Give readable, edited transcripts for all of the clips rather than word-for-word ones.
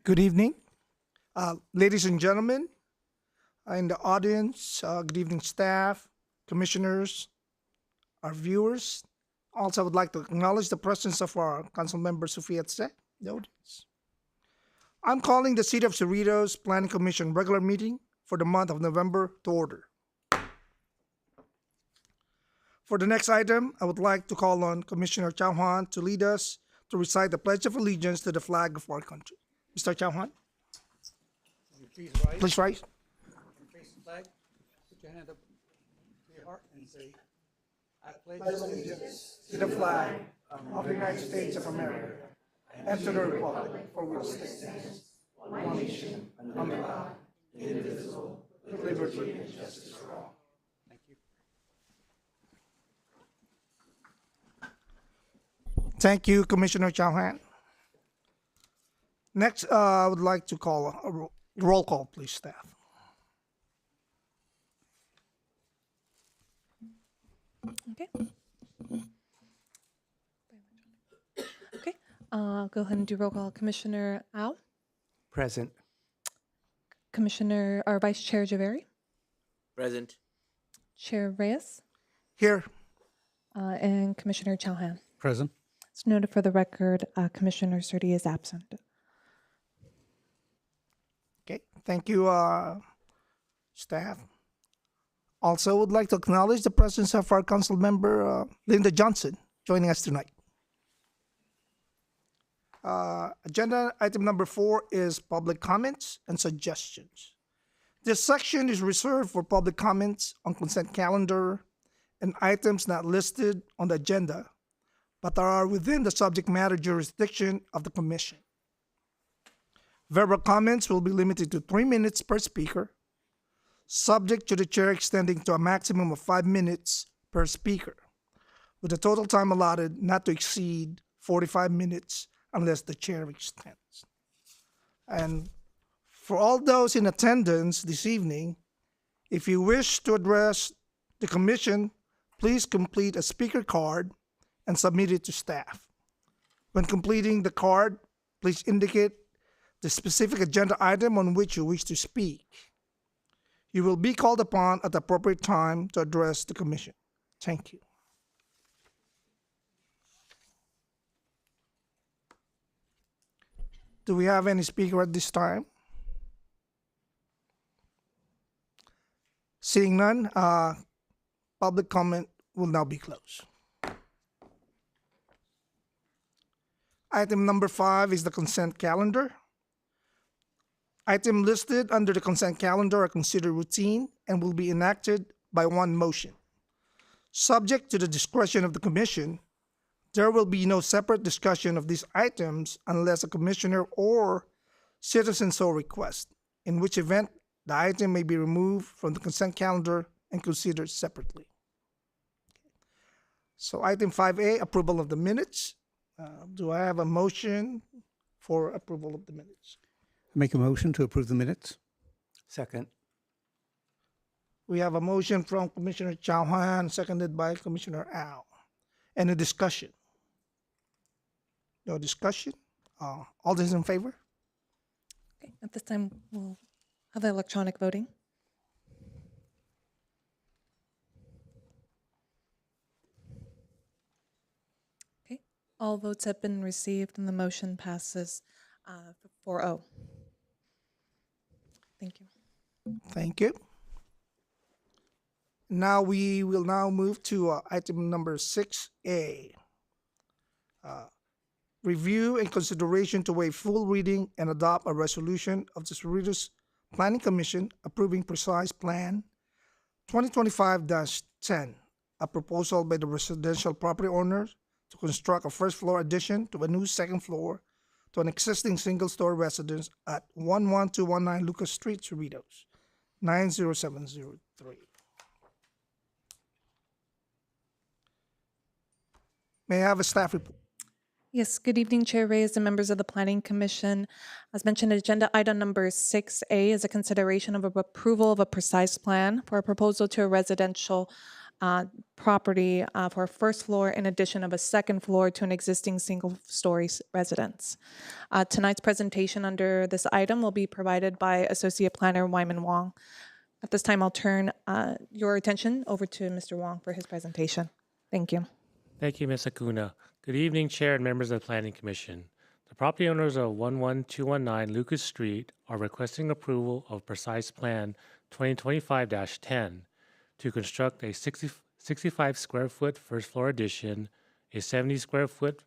Good evening, ladies and gentlemen in the audience. Good evening, staff, commissioners, our viewers. Also, I would like to acknowledge the presence of our council member, Sofia Tse, the audience. I'm calling the City of Cerritos Planning Commission regular meeting for the month of November to order. For the next item, I would like to call on Commissioner Chauhan to lead us to recite the Pledge of Allegiance to the flag of our country. Mr. Chauhan, Please rise please rise. and face the flag. Put your hand up to your heart and say, I pledge Allegiance to the flag of the United States of America and to the republic for which it stands, one nation, under God, indivisible, with liberty and justice for all. Thank you. Thank you, Commissioner Chauhan. Next, I would like to call a roll call, please, staff. Okay. Okay. Go ahead and do roll call. Commissioner Au, Present. Commissioner or Vice Chair Javeri, Present. Chair Reyes, Here, and Commissioner Chauhan. Present. It's noted for the record, Commissioner Surti is absent. okay, thank you, staff. Also, would like to acknowledge the presence of our council member, Linda Johnson, joining us tonight. Agenda item number 4 is public comments and suggestions. This section is reserved for public comments on consent calendar and items not listed on the agenda, but are within the subject matter jurisdiction of the commission. Verbal comments will be limited to 3 minutes per speaker, subject to the chair extending to a maximum of 5 minutes per speaker, with the total time allotted not to exceed 45 minutes unless the chair extends. And for all those in attendance this evening, if you wish to address the commission, please complete a speaker card and submit it to staff. When completing the card, please indicate the specific agenda item on which you wish to speak. You will be called upon at the appropriate time to address the commission. Thank you. Do we have any speaker at this time? Seeing none, public comment will now be closed. Item number 5 is the consent calendar. Items listed under the consent calendar are considered routine and will be enacted by one motion. Subject to the discretion of the commission, there will be no separate discussion of these items unless a commissioner or citizen so requests, in which event the item may be removed from the consent calendar and considered separately. So item 5A, approval of the minutes. Do I have a motion for approval of the minutes? Make a motion to approve the minutes. Second. We have a motion from Commissioner Chauhan, seconded by Commissioner Au. Any discussion? No discussion? All those in favor? Okay. At this time, we'll have electronic voting. Okay. All votes have been received and the motion passes 4-0. Thank you. Thank you. Now we will now move to item number 6A. Review and consideration to waive full reading and adopt a resolution of the Cerritos Planning Commission approving precise plan 2025-10, a proposal by the residential property owners to construct a first floor addition to a new second floor to an existing single-story residence at 11219 Lucas Street, Cerritos, 90703. May I have a staff report? Yes, good evening, Chair Reyes and members of the Planning Commission. As mentioned, agenda item number 6A is a consideration of approval of a precise plan for a proposal to a residential property for a first floor in addition of a second floor to an existing single-story residence. Tonight's presentation under this item will be provided by Associate Planner Wyman Wong. At this time, I'll turn your attention over to Mr. Wong for his presentation. Thank you. Thank you, Ms. Acuna. Good evening, Chair and members of the Planning Commission. The property owners of 11219 Lucas Street are requesting approval of Precise Plan 2025-10 to construct a 65 square foot first floor addition, a 70 square foot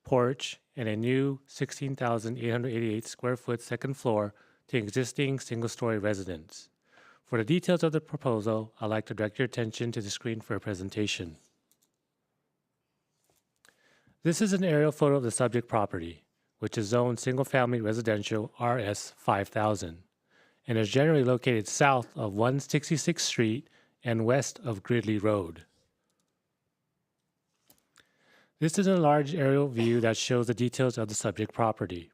porch, and a new 16,888 square foot second floor to existing single-story residence. For the details of the proposal, I'd like to direct your attention to the screen for a presentation. This is an aerial photo of the subject property, which is zoned single-family residential RS 5000, and is generally located south of 166th Street and west of Gridley Road. This is a large aerial view that shows the details of the subject property.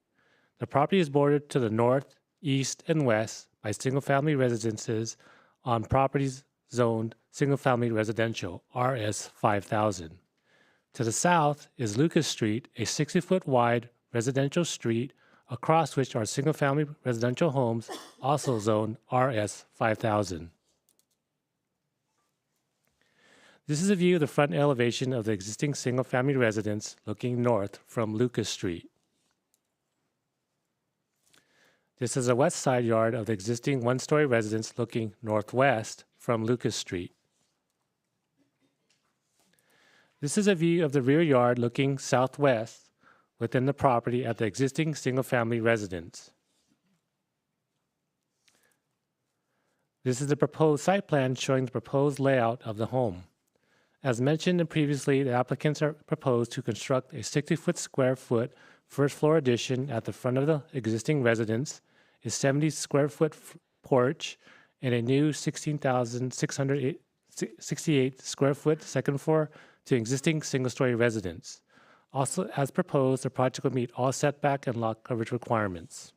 The property is bordered to the north, east, and west by single-family residences on properties zoned single-family residential RS 5000. To the south is Lucas Street, a 60-foot wide residential street across which are single-family residential homes also zoned RS 5000. This is a view of the front elevation of the existing single-family residence looking north from Lucas Street. This is a west side yard of the existing one-story residence looking northwest from Lucas Street. This is a view of the rear yard looking southwest within the property at the existing single-family residence. This is the proposed site plan showing the proposed layout of the home. As mentioned previously, the applicants are proposed to construct a 60 square foot first floor addition at the front of the existing residence, a 70 square foot porch, and a new 16,668 square foot second floor to existing single-story residence. Also, as proposed, the project will meet all setback and lot coverage requirements.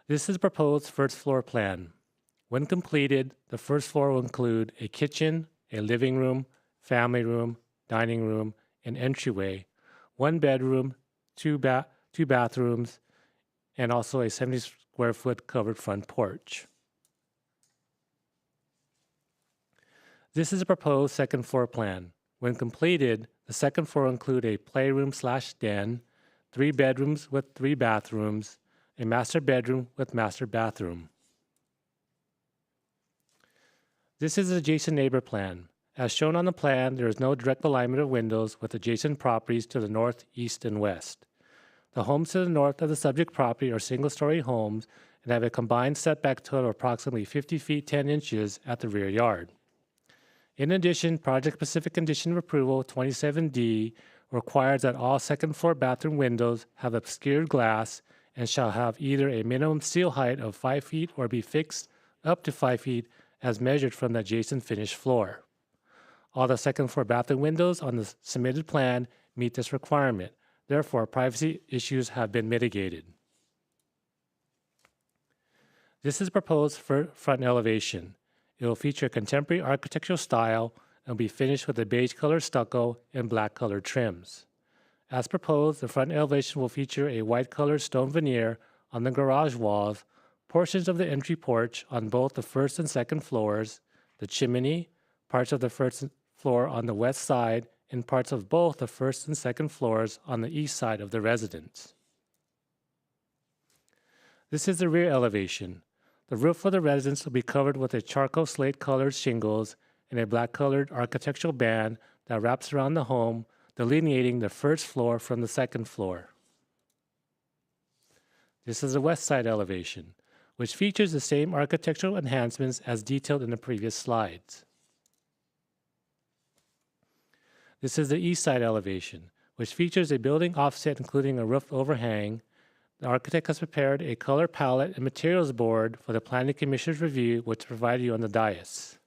This is the proposed first floor plan. When completed, the first floor will include a kitchen, a living room, family room, dining room, an entryway, one bedroom, two bathrooms, and also a 70 square foot covered front porch. This is a proposed second floor plan. When completed, the second floor will include a playroom/den, 3 bedrooms with 3 bathrooms, a master bedroom with master bathroom. This is the adjacent neighbor plan. As shown on the plan, there is no direct alignment of windows with adjacent properties to the north, east, and west. The homes to the north of the subject property are single-story homes and have a combined setback total of approximately 50 feet 10 inches at the rear yard. In addition, project-specific condition of approval 27D requires that all second-floor bathroom windows have obscured glass and shall have either a minimum seal height of 5 feet or be fixed up to 5 feet as measured from the adjacent finished floor. All the second-floor bathroom windows on the submitted plan meet this requirement. Therefore, privacy issues have been mitigated. This is proposed for front elevation. It will feature a contemporary architectural style and will be finished with a beige color stucco and black colored trims. As proposed, the front elevation will feature a white colored stone veneer on the garage walls, portions of the entry porch on both the first and second floors, the chimney, parts of the first floor on the west side, and parts of both the first and second floors on the east side of the residence. This is the rear elevation. The roof of the residence will be covered with a charcoal slate-colored shingles and a black-colored architectural band that wraps around the home, delineating the first floor from the second floor. This is the west side elevation, which features the same architectural enhancements as detailed in the previous slides. This is the east side elevation, which features a building offset including a roof overhang. The architect has prepared a color palette and materials board for the Planning Commission's review, which is provided you on the dais.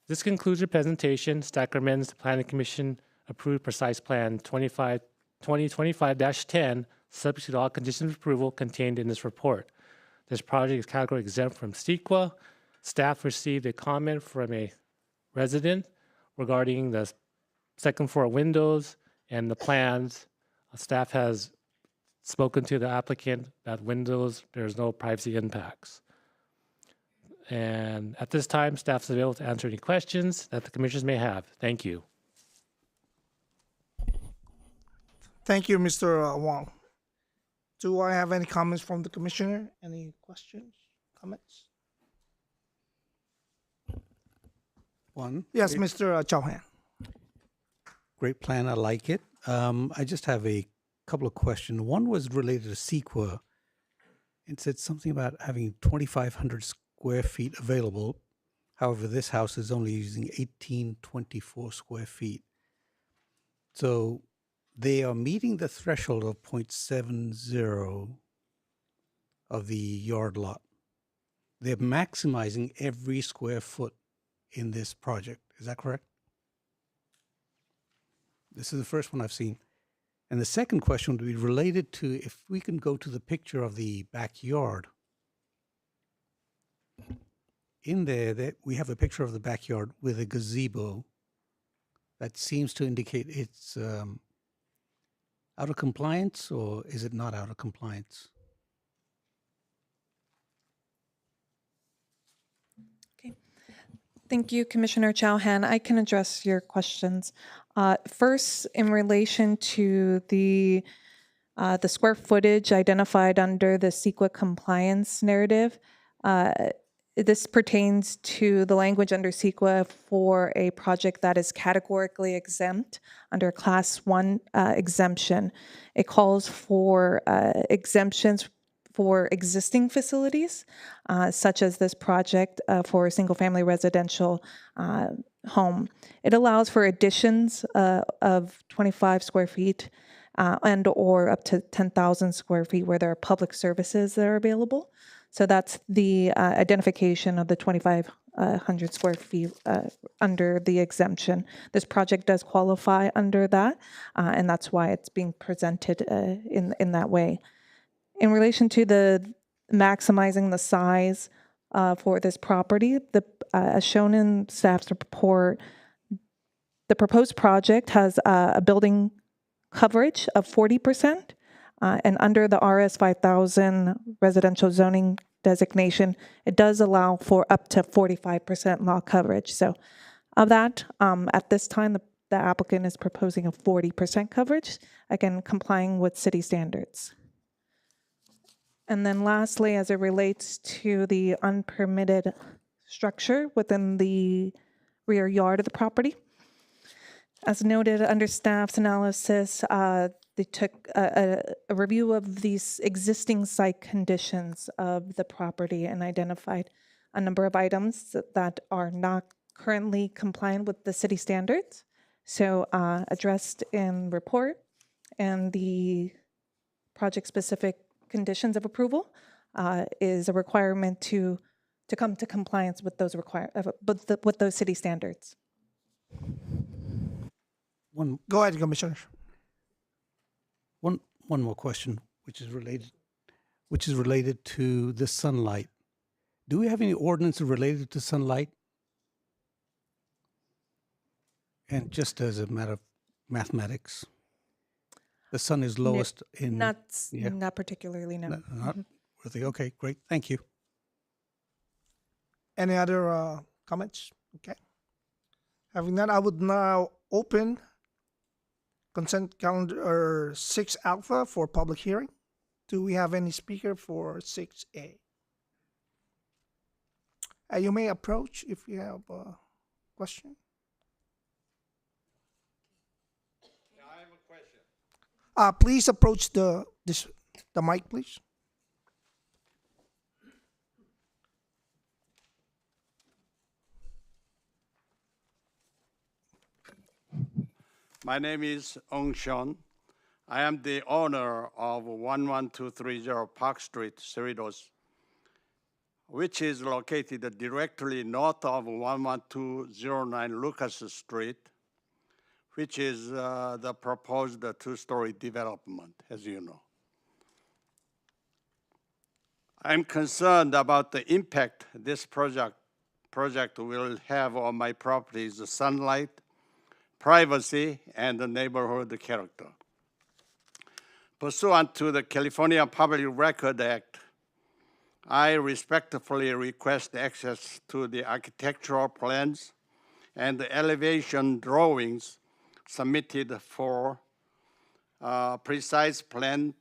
This concludes the presentation. Staff recommends the Planning Commission approve Precise Plan 2025-10, subject to all conditions of approval contained in this report. This project is category exempt from CEQA. Staff received a comment from a resident regarding the second floor windows and the plans. Staff has spoken to the applicant that windows, there's no privacy impacts. And at this time, staff is available to answer any questions that the commissioners may have. Thank you. Thank you, Mr. Wong. Do I have any comments from the commissioner? Any questions, comments? One. Yes, Mr. Chauhan. Great plan. I like it. I just have a couple of questions. One was related to CEQA. It said something about having 2,500 square feet available. However, this house is only using 1,824 square feet. So they are meeting the threshold of 0.70 of the yard lot. They're maximizing every square foot in this project. Is that correct? This is the first one I've seen. And the second question would be related to if we can go to the picture of the backyard. In there, we have a picture of the backyard with a gazebo that seems to indicate it's out of compliance, or is it not out of compliance? Thank you, Commissioner Chauhan. I can address your questions. First, in relation to the square footage identified under the CEQA compliance narrative, this pertains to the language under CEQA for a project that is categorically exempt under Class 1 exemption. It calls for exemptions for existing facilities, such as this project for a single-family residential home. It allows for additions of 25 square feet and or up to 10,000 square feet where there are public services that are available. So that's the identification of the 2,500 square feet under the exemption. This project does qualify under that, and that's why it's being presented in that way. In relation to the maximizing the size for this property, as shown in staff's report, the proposed project has a building coverage of 40%, and under the RS 5000 residential zoning designation, it does allow for up to 45% lot coverage. So of that, at this time, the applicant is proposing a 40% coverage, again, complying with city standards. And then lastly, as it relates to the unpermitted structure within the rear yard of the property, as noted under staff's analysis, they took a review of these existing site conditions of the property and identified a number of items that are not currently compliant with the city standards. So addressed in report and the project-specific conditions of approval is a requirement to come to compliance with those with those city standards. Go ahead, Commissioner. One more question, which is related to the sunlight. Do we have any ordinance related to sunlight? And just as a matter of mathematics, the sun is lowest in... Not particularly, no. Not worthy. Okay, great. Thank you. Any other comments? Okay. Having that, I would now open consent calendar 6 alpha for public hearing. Do we have any speaker for 6A? You may approach if you have a question. I have a question. Please approach the mic, please. My name is Ong Sean. I am the owner of 11230 Park Street, Cerritos, which is located directly north of 11209 Lucas Street, which is the proposed two-story development, as you know. I'm concerned about the impact this project will have on my property's sunlight, privacy, and the neighborhood character. Pursuant to the California Public Record Act, I respectfully request access to the architectural plans and the elevation drawings submitted for precise plan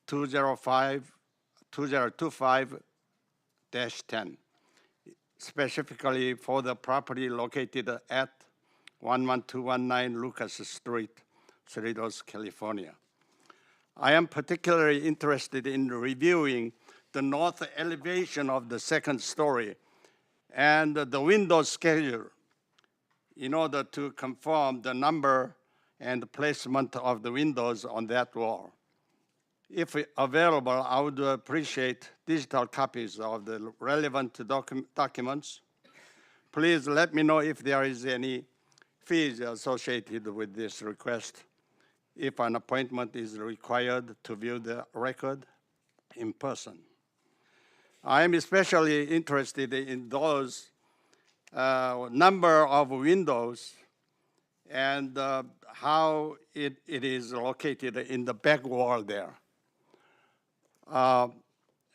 2025-10, specifically for the property located at 11219 Lucas Street, Cerritos, California. I am particularly interested in reviewing the north elevation of the second story and the window schedule in order to confirm the number and the placement of the windows on that wall. If available, I would appreciate digital copies of the relevant documents. Please let me know if there is any fees associated with this request, if an appointment is required to view the record in person. I am especially interested in those number of windows and how it is located in the back wall there.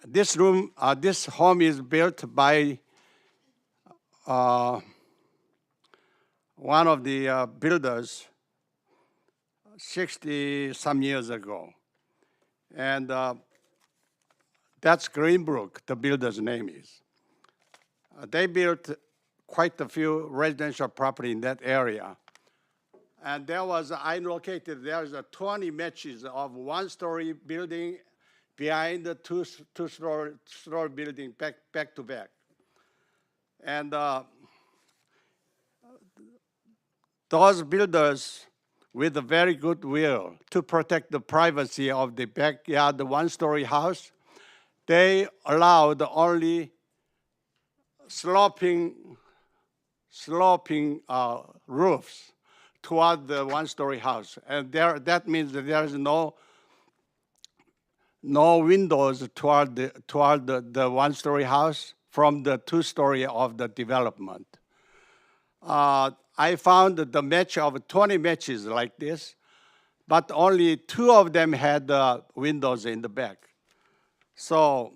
This home is built by one of the builders 60-some years ago. And that's Greenbrook, the builder's name is. They built quite a few residential property in that area. And there's 20 matches of one-story building behind the two-story building back to back. And those builders, with a very good will to protect the privacy of the backyard, the one-story house, they allowed only sloping roofs toward the one-story house. And that means that there is no windows toward the one-story house from the two-story of the development. I found the match of 20 matches like this, but only 2 of them had windows in the back. So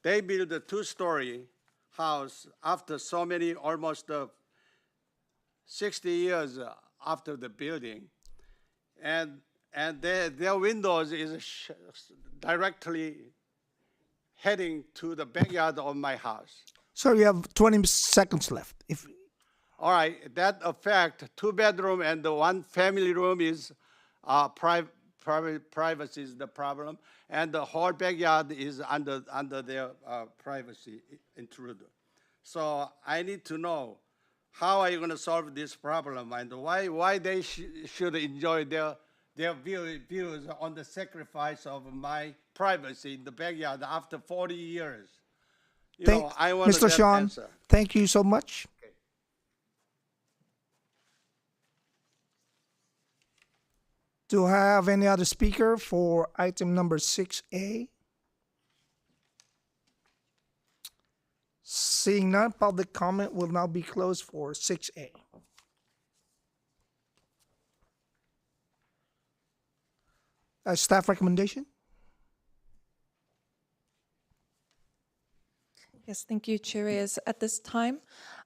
they built a 2-story house after so many, almost 60 years after the building. And their windows is directly heading to the backyard of my house. Sir, you have 20 seconds left. All right, that affect 2-bedroom and the 1 family room is privacy is the problem, and the whole backyard is under their privacy intruder. So I need to know, how are you going to solve this problem, and why they should enjoy their views on the sacrifice of my privacy in the backyard after 40 years? I want Mr. that Sean, answer. thank you so much. Do I have any other speaker for item number 6A? Seeing none, public comment will now be closed for 6A. Staff recommendation? Yes, thank you, Chair Reyes. At this time,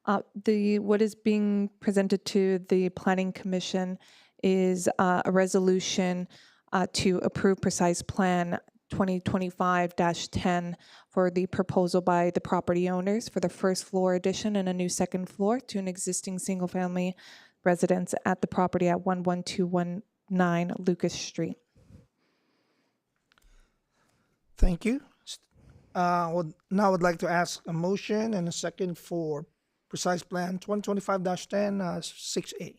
what is being presented to the Planning Commission is a resolution to approve precise plan 2025-10 for the proposal by the property owners for the first floor addition and a new second floor to an existing single-family residence at the property at 11219 Lucas Street. Thank you. Now I'd like to ask a motion and a second for precise plan 2025-10, 6A.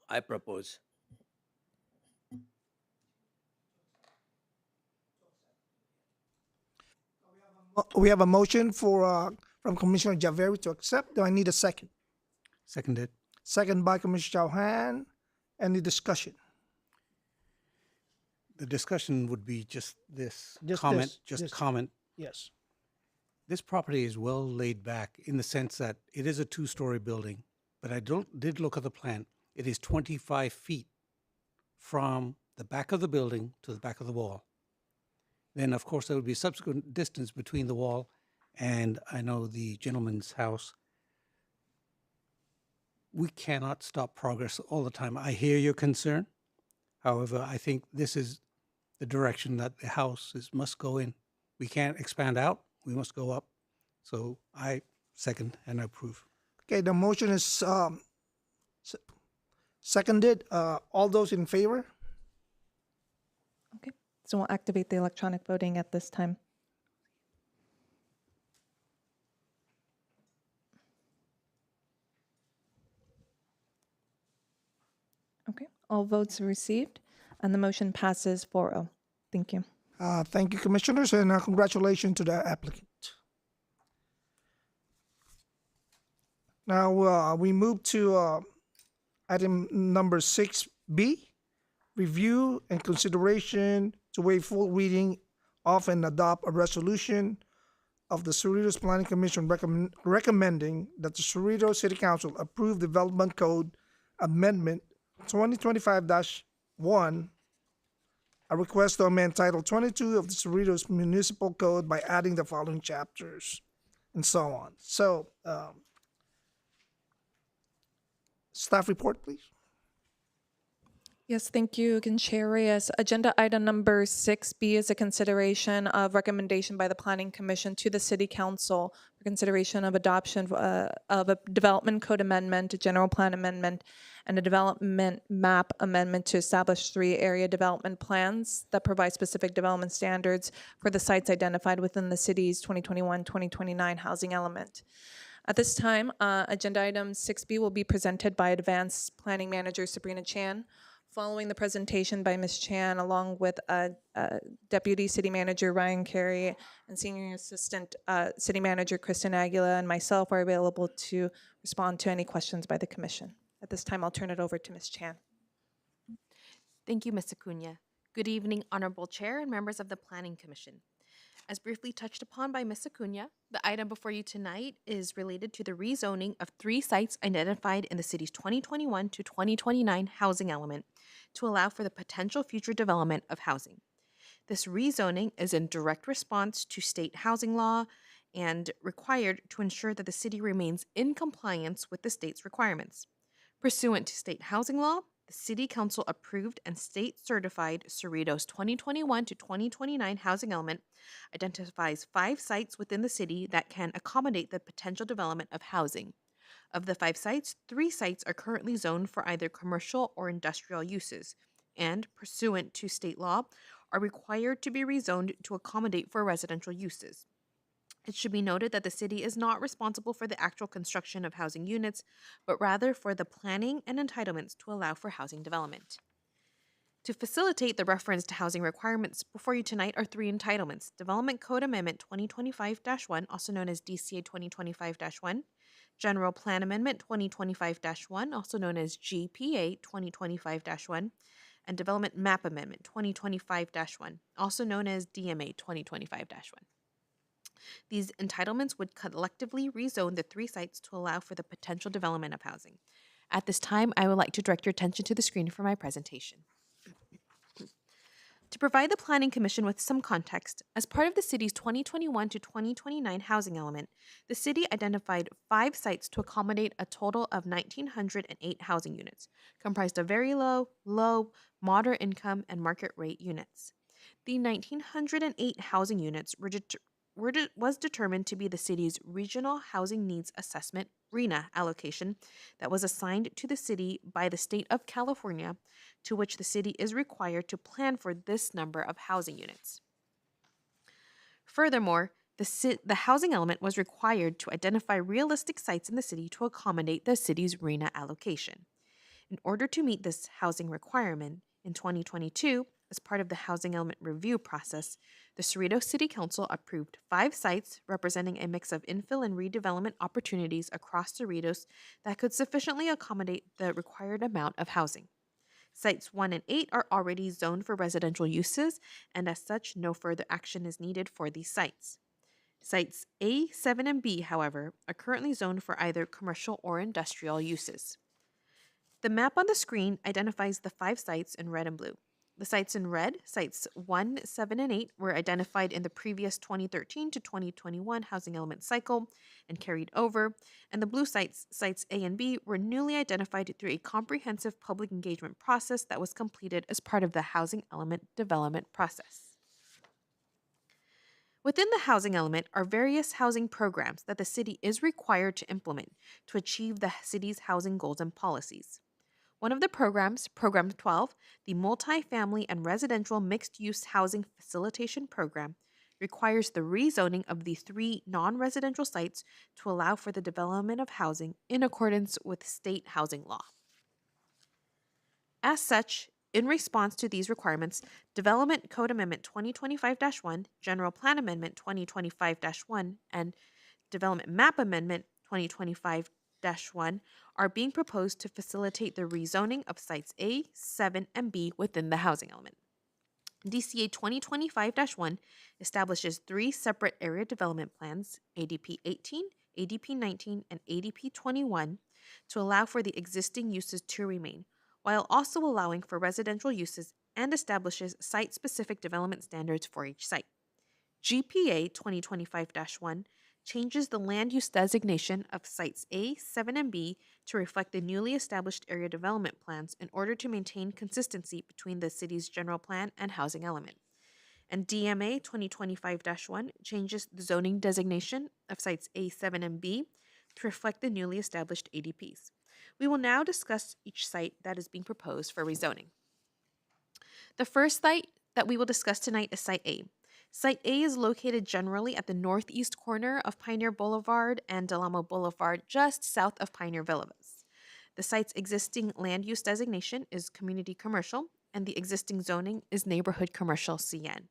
I propose. We have a motion from Commissioner Javeri to accept. Do I need a second? Seconded. Second by Commissioner Chauhan. Any discussion? the discussion would be just this Just comment, this, just this. comment. Yes. This property is well laid back in the sense that it is a two-story building, but did look at the plan. It is 25 feet from the back of the building to the back of the wall. Then, of course, there would be subsequent distance between the wall and I know the gentleman's house. We cannot stop progress all the time. I hear your concern. However, I think this is the direction that the must go in. We can't expand out. We must go up. So I second and approve. Okay, the motion is seconded. All those in favor? Okay, so we'll activate the electronic voting at this time. Okay, all votes are received, and the motion passes 4-0. Thank you. Thank you, commissioners, and congratulations to the applicant. Now we move to item number 6B, review and consideration to waive full reading of and adopt a resolution of the Cerritos Planning Commission recommending that the Cerritos City Council approve Development Code Amendment 2025-1, a request to amend Title 22 of the Cerritos Municipal Code by adding the following chapters, and so on. So, staff report, please. Yes, thank you, again, Chair Reyes. Agenda item number 6B is a consideration of recommendation by the Planning Commission to the City Council for consideration of adoption of a development code amendment, a general plan amendment, and a development map amendment to establish 3 area development plans that provide specific development standards for the sites identified within the city's 2021-2029 housing element. At this time, agenda item 6B will be presented by Advanced Planning Manager Sabrina Chan. Following the presentation by Ms. Chan, along with Deputy City Manager Ryan Carey and Senior Assistant City Manager Kristen Aguila and myself are available to respond to any questions by the Commission. At this time, I'll turn it over to Ms. Chan. Thank you, Ms. Acuna. Good evening, Honorable Chair and members of the Planning Commission. As briefly touched upon by Ms. Acuna, the item before you tonight is related to the rezoning of 3 sites identified in the city's 2021 to 2029 housing element to allow for the potential future development of housing. This rezoning is in direct response to state housing law and required to ensure that the city remains in compliance with the state's requirements. Pursuant to state housing law, the City Council approved and state certified Cerritos 2021 to 2029 housing element identifies 5 sites within the city that can accommodate the potential development of housing. Of the 5 sites, 3 sites are currently zoned for either commercial or industrial uses, and pursuant to state law, are required to be rezoned to accommodate for residential uses. It should be noted that the city is not responsible for the actual construction of housing units, but rather for the planning and entitlements to allow for housing development. To facilitate the reference to housing requirements, before you tonight are 3 entitlements: Development Code Amendment 2025-1, also known as DCA 2025-1, General Plan Amendment 2025-1, also known as GPA 2025-1, and Development Map Amendment 2025-1, also known as DMA 2025-1. These entitlements would collectively rezone the 3 sites to allow for the potential development of housing. At this time, I would like to direct your attention to the screen for my presentation. To provide the Planning Commission with some context, as part of the city's 2021 to 2029 housing element, the city identified 5 sites to accommodate a total of 1,908 housing units, comprised of very low, low, moderate income, and market rate units. The 1,908 housing units was determined to be the city's Regional Housing Needs Assessment RHNA allocation that was assigned to the city by the state of California, to which the city is required to plan for this number of housing units. Furthermore, the housing element was required to identify realistic sites in the city to accommodate the city's RHNA allocation. In order to meet this housing requirement, in 2022, as part of the housing element review process, the Cerritos City Council approved 5 sites representing a mix of infill and redevelopment opportunities across Cerritos that could sufficiently accommodate the required amount of housing. Sites 1 and 8 are already zoned for residential uses, and as such, no further action is needed for these sites. Sites A, 7, and B, however, are currently zoned for either commercial or industrial uses. The map on the screen identifies the 5 sites in red and blue. The sites in red, sites 1, 7, and 8, were identified in the previous 2013 to 2021 housing element cycle and carried over, and the blue sites, sites A and B, were newly identified through a comprehensive public engagement process that was completed as part of the housing element development process. Within the housing element are various housing programs that the city is required to implement to achieve the city's housing goals and policies. One of the programs, Program 12, the Multifamily and Residential Mixed-Use Housing Facilitation Program, requires the rezoning of the 3 non-residential sites to allow for the development of housing in accordance with state housing law. As such, in response to these requirements, Development Code Amendment 2025-1, General Plan Amendment 2025-1, and Development Map Amendment 2025-1 are being proposed to facilitate the rezoning of sites A, 7, and B within the housing element. DCA 2025-1 establishes 3 separate area development plans, ADP 18, ADP 19, and ADP 21, to allow for the existing uses to remain, while also allowing for residential uses, and establishes site-specific development standards for each site. GPA 2025-1 changes the land use designation of sites A, 7, and B to reflect the newly established area development plans in order to maintain consistency between the city's general plan and housing element. And DMA 2025-1 changes the zoning designation of sites A, 7, and B to reflect the newly established ADPs. We will now discuss each site that is being proposed for rezoning. The first site that we will discuss tonight is Site A. Site A is located generally at the northeast corner of Pioneer Boulevard and Del Amo Boulevard, just south of Pioneer Villas. The site's existing land use designation is community commercial, and the existing zoning is neighborhood commercial CN.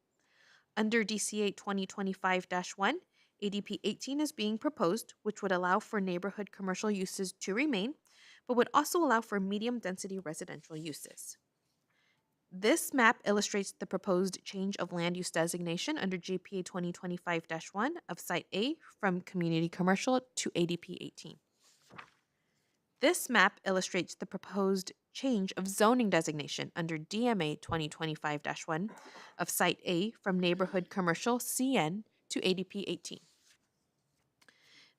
Under DCA 2025-1, ADP 18 is being proposed, which would allow for neighborhood commercial uses to remain, but would also allow for medium density residential uses. This map illustrates the proposed change of land use designation under GPA 2025-1 of Site A from community commercial to ADP 18. This map illustrates the proposed change of zoning designation under DMA 2025-1 of Site A from neighborhood commercial CN to ADP 18.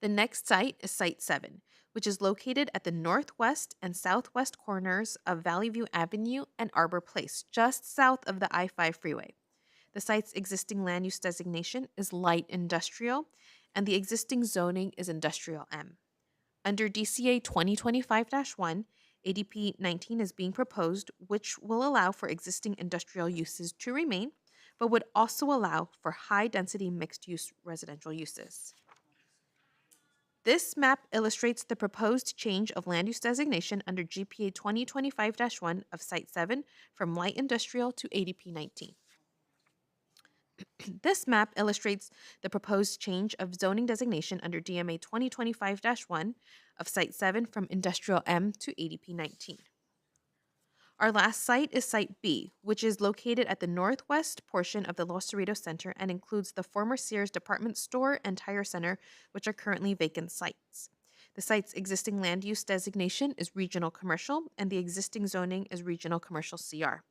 The next site is Site 7, which is located at the northwest and southwest corners of Valley View Avenue and Arbor Place, just south of the I-5 freeway. The site's existing land use designation is light industrial, and the existing zoning is industrial M. Under DCA 2025-1, ADP 19 is being proposed, which will allow for existing industrial uses to remain, but would also allow for high-density mixed-use residential uses. This map illustrates the proposed change of land use designation under GPA 2025-1 of Site 7 from light industrial to ADP 19. This map illustrates the proposed change of zoning designation under DMA 2025-1 of Site 7 from industrial M to ADP 19. Our last site is Site B, which is located at the northwest portion of the Los Cerritos Center and includes the former Sears department store and tire center, which are currently vacant sites. The site's existing land use designation is regional commercial, and the existing zoning is regional commercial CR.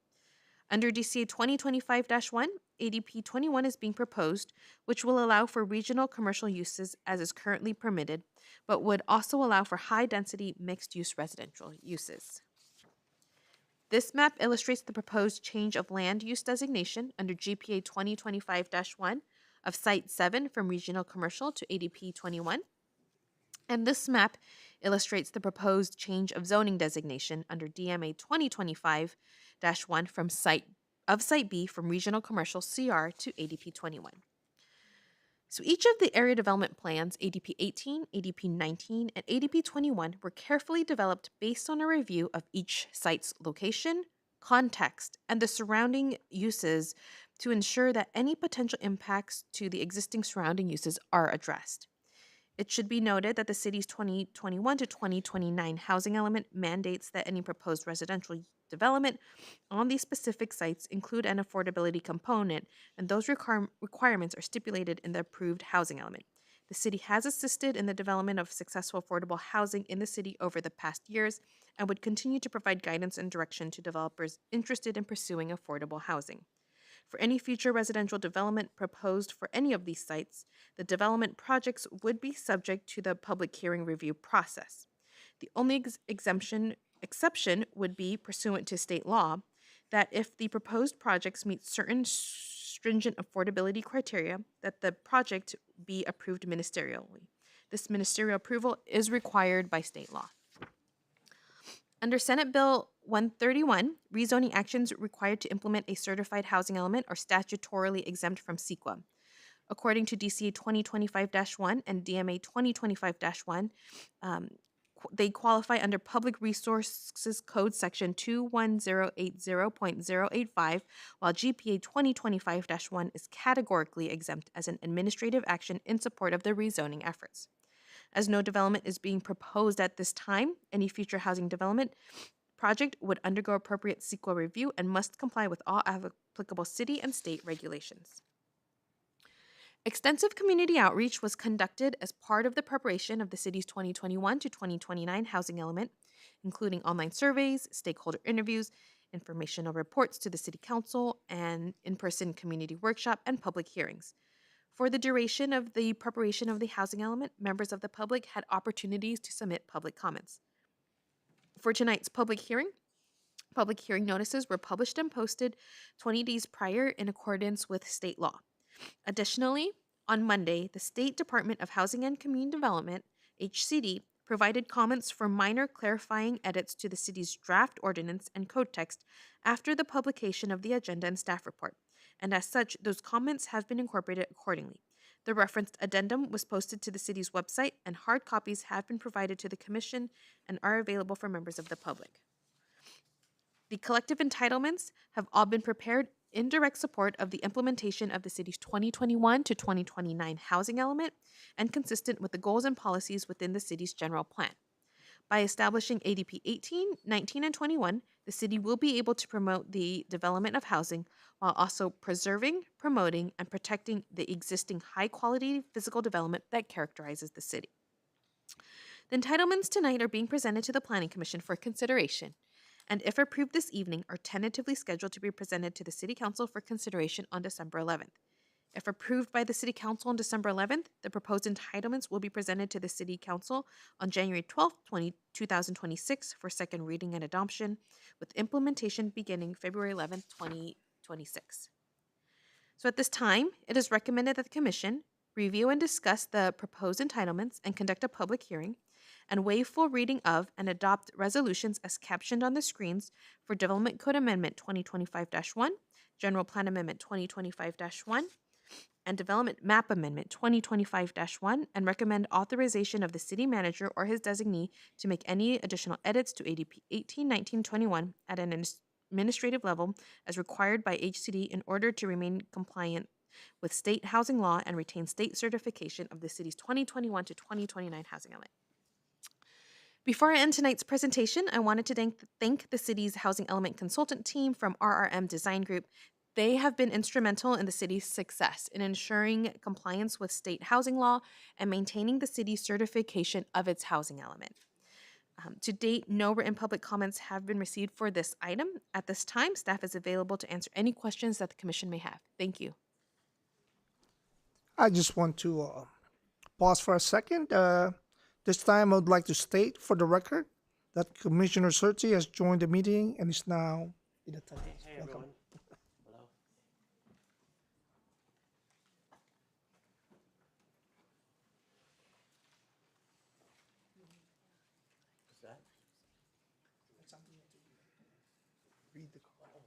Under DCA 2025-1, ADP 21 is being proposed, which will allow for regional commercial uses as is currently permitted, but would also allow for high-density mixed-use residential uses. This map illustrates the proposed change of land use designation under GPA 2025-1 of Site 7 from regional commercial to ADP 21. And this map illustrates the proposed change of zoning designation under DMA 2025-1 from Site B from regional commercial CR to ADP 21. So each of the area development plans, ADP 18, ADP 19, and ADP 21, were carefully developed based on a review of each site's location, context, and the surrounding uses to ensure that any potential impacts to the existing surrounding uses are addressed. It should be noted that the city's 2021 to 2029 housing element mandates that any proposed residential development on these specific sites include an affordability component, and those requirements are stipulated in the approved housing element. The city has assisted in the development of successful affordable housing in the city over the past years and would continue to provide guidance and direction to developers interested in pursuing affordable housing. For any future residential development proposed for any of these sites, the development projects would be subject to the public hearing review process. The only exception would be pursuant to state law that if the proposed projects meet certain stringent affordability criteria, that the project be approved ministerially. This ministerial approval is required by state law. Under Senate Bill 131, rezoning actions required to implement a certified housing element are statutorily exempt from CEQA. According to DCA 2025-1 and DMA 2025-1, they qualify under Public Resources Code Section 21080.085, while GPA 2025-1 is categorically exempt as an administrative action in support of the rezoning efforts. As no development is being proposed at this time, any future housing development project would undergo appropriate CEQA review and must comply with all applicable city and state regulations. Extensive community outreach was conducted as part of the preparation of the city's 2021 to 2029 housing element, including online surveys, stakeholder interviews, informational reports to the City Council, and in-person community workshop and public hearings. For the duration of the preparation of the housing element, members of the public had opportunities to submit public comments. For tonight's public hearing notices were published and posted 20 days prior in accordance with state law. Additionally, on Monday, the State Department of Housing and Community Development, HCD, provided comments for minor clarifying edits to the city's draft ordinance and code text after the publication of the agenda and staff report, and as such, those comments have been incorporated accordingly. The referenced addendum was posted to the city's website, and hard copies have been provided to the Commission and are available for members of the public. The collective entitlements have all been prepared in direct support of the implementation of the city's 2021 to 2029 housing element and consistent with the goals and policies within the city's general plan. By establishing ADP 18, 19, and 21, the city will be able to promote the development of housing while also preserving, promoting, and protecting the existing high-quality physical development that characterizes the city. The entitlements tonight are being presented to the Planning Commission for consideration, and if approved this evening, are tentatively scheduled to be presented to the City Council for consideration on December 11th. If approved by the City Council on December 11th, the proposed entitlements will be presented to the City Council on January 12th, 2026 for second reading and adoption, with implementation beginning February 11th, 2026. So at this time, it is recommended that the Commission review and discuss the proposed entitlements and conduct a public hearing, and waive full reading of and adopt resolutions as captioned on the screens for Development Code Amendment 2025-1, General Plan Amendment 2025-1, and Development Map Amendment 2025-1, and recommend authorization of the city manager or his designee to make any additional edits to ADP 18, 19, 21 at an administrative level as required by HCD in order to remain compliant with state housing law and retain state certification of the city's 2021 to 2029 housing element. Before I end tonight's presentation, I wanted to thank the city's housing element consultant team from RRM Design Group. They have been instrumental in the city's success in ensuring compliance with state housing law and maintaining the city's certification of its housing element. To date, no written public comments have been received for this item. At this time, staff is available to answer any questions that the Commission may have. Thank you. I just want to pause for a second. This time, I would like to state for the record that Commissioner Surti has joined the meeting and is now in attendance. Hey, Welcome. everyone. Hello. What's that? Read the call.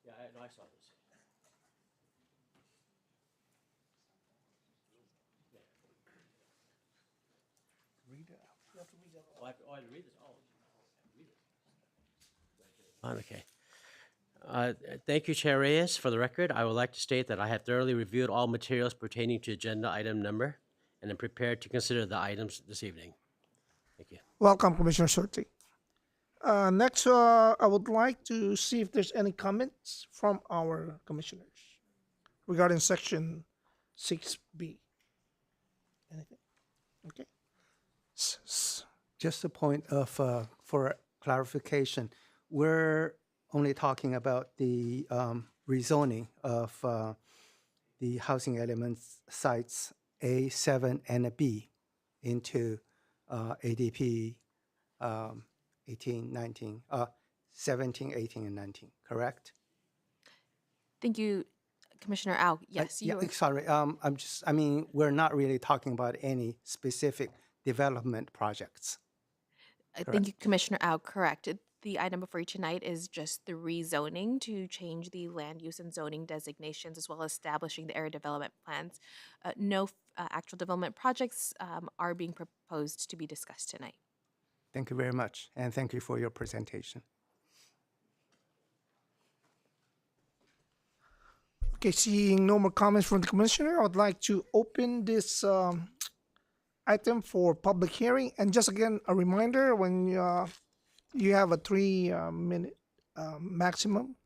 Yeah, I saw this. Read it out. You have to read it out. Oh, I have to read this? Oh. I have to read it. Okay. Thank you, Chair Reyes. For the record, I would like to state that I have thoroughly reviewed all materials pertaining to agenda item number and am prepared to consider the items this evening. Thank you. Welcome, Commissioner Surti. Next, I would like to see if there's any comments from our commissioners regarding section 6B. Anything? Okay. Just a point of, for clarification, we're only talking about the rezoning of the housing elements sites A7 and a B into ADP 18, 19, 17, 18, and 19, correct? Thank you, Commissioner Au. Yes, you Yeah, were. sorry, I mean, we're not really talking about any specific development projects. Thank you, Commissioner Au. Correct. The item before you tonight is just the rezoning to change the land use and zoning designations as well as establishing the area development plans. No actual development projects are being proposed to be discussed tonight. Thank you very much, and thank you for your presentation. Okay, seeing no more comments from the commissioner, I would like to open this item for public hearing. And just again, a reminder, when you have a 3-minute maximum,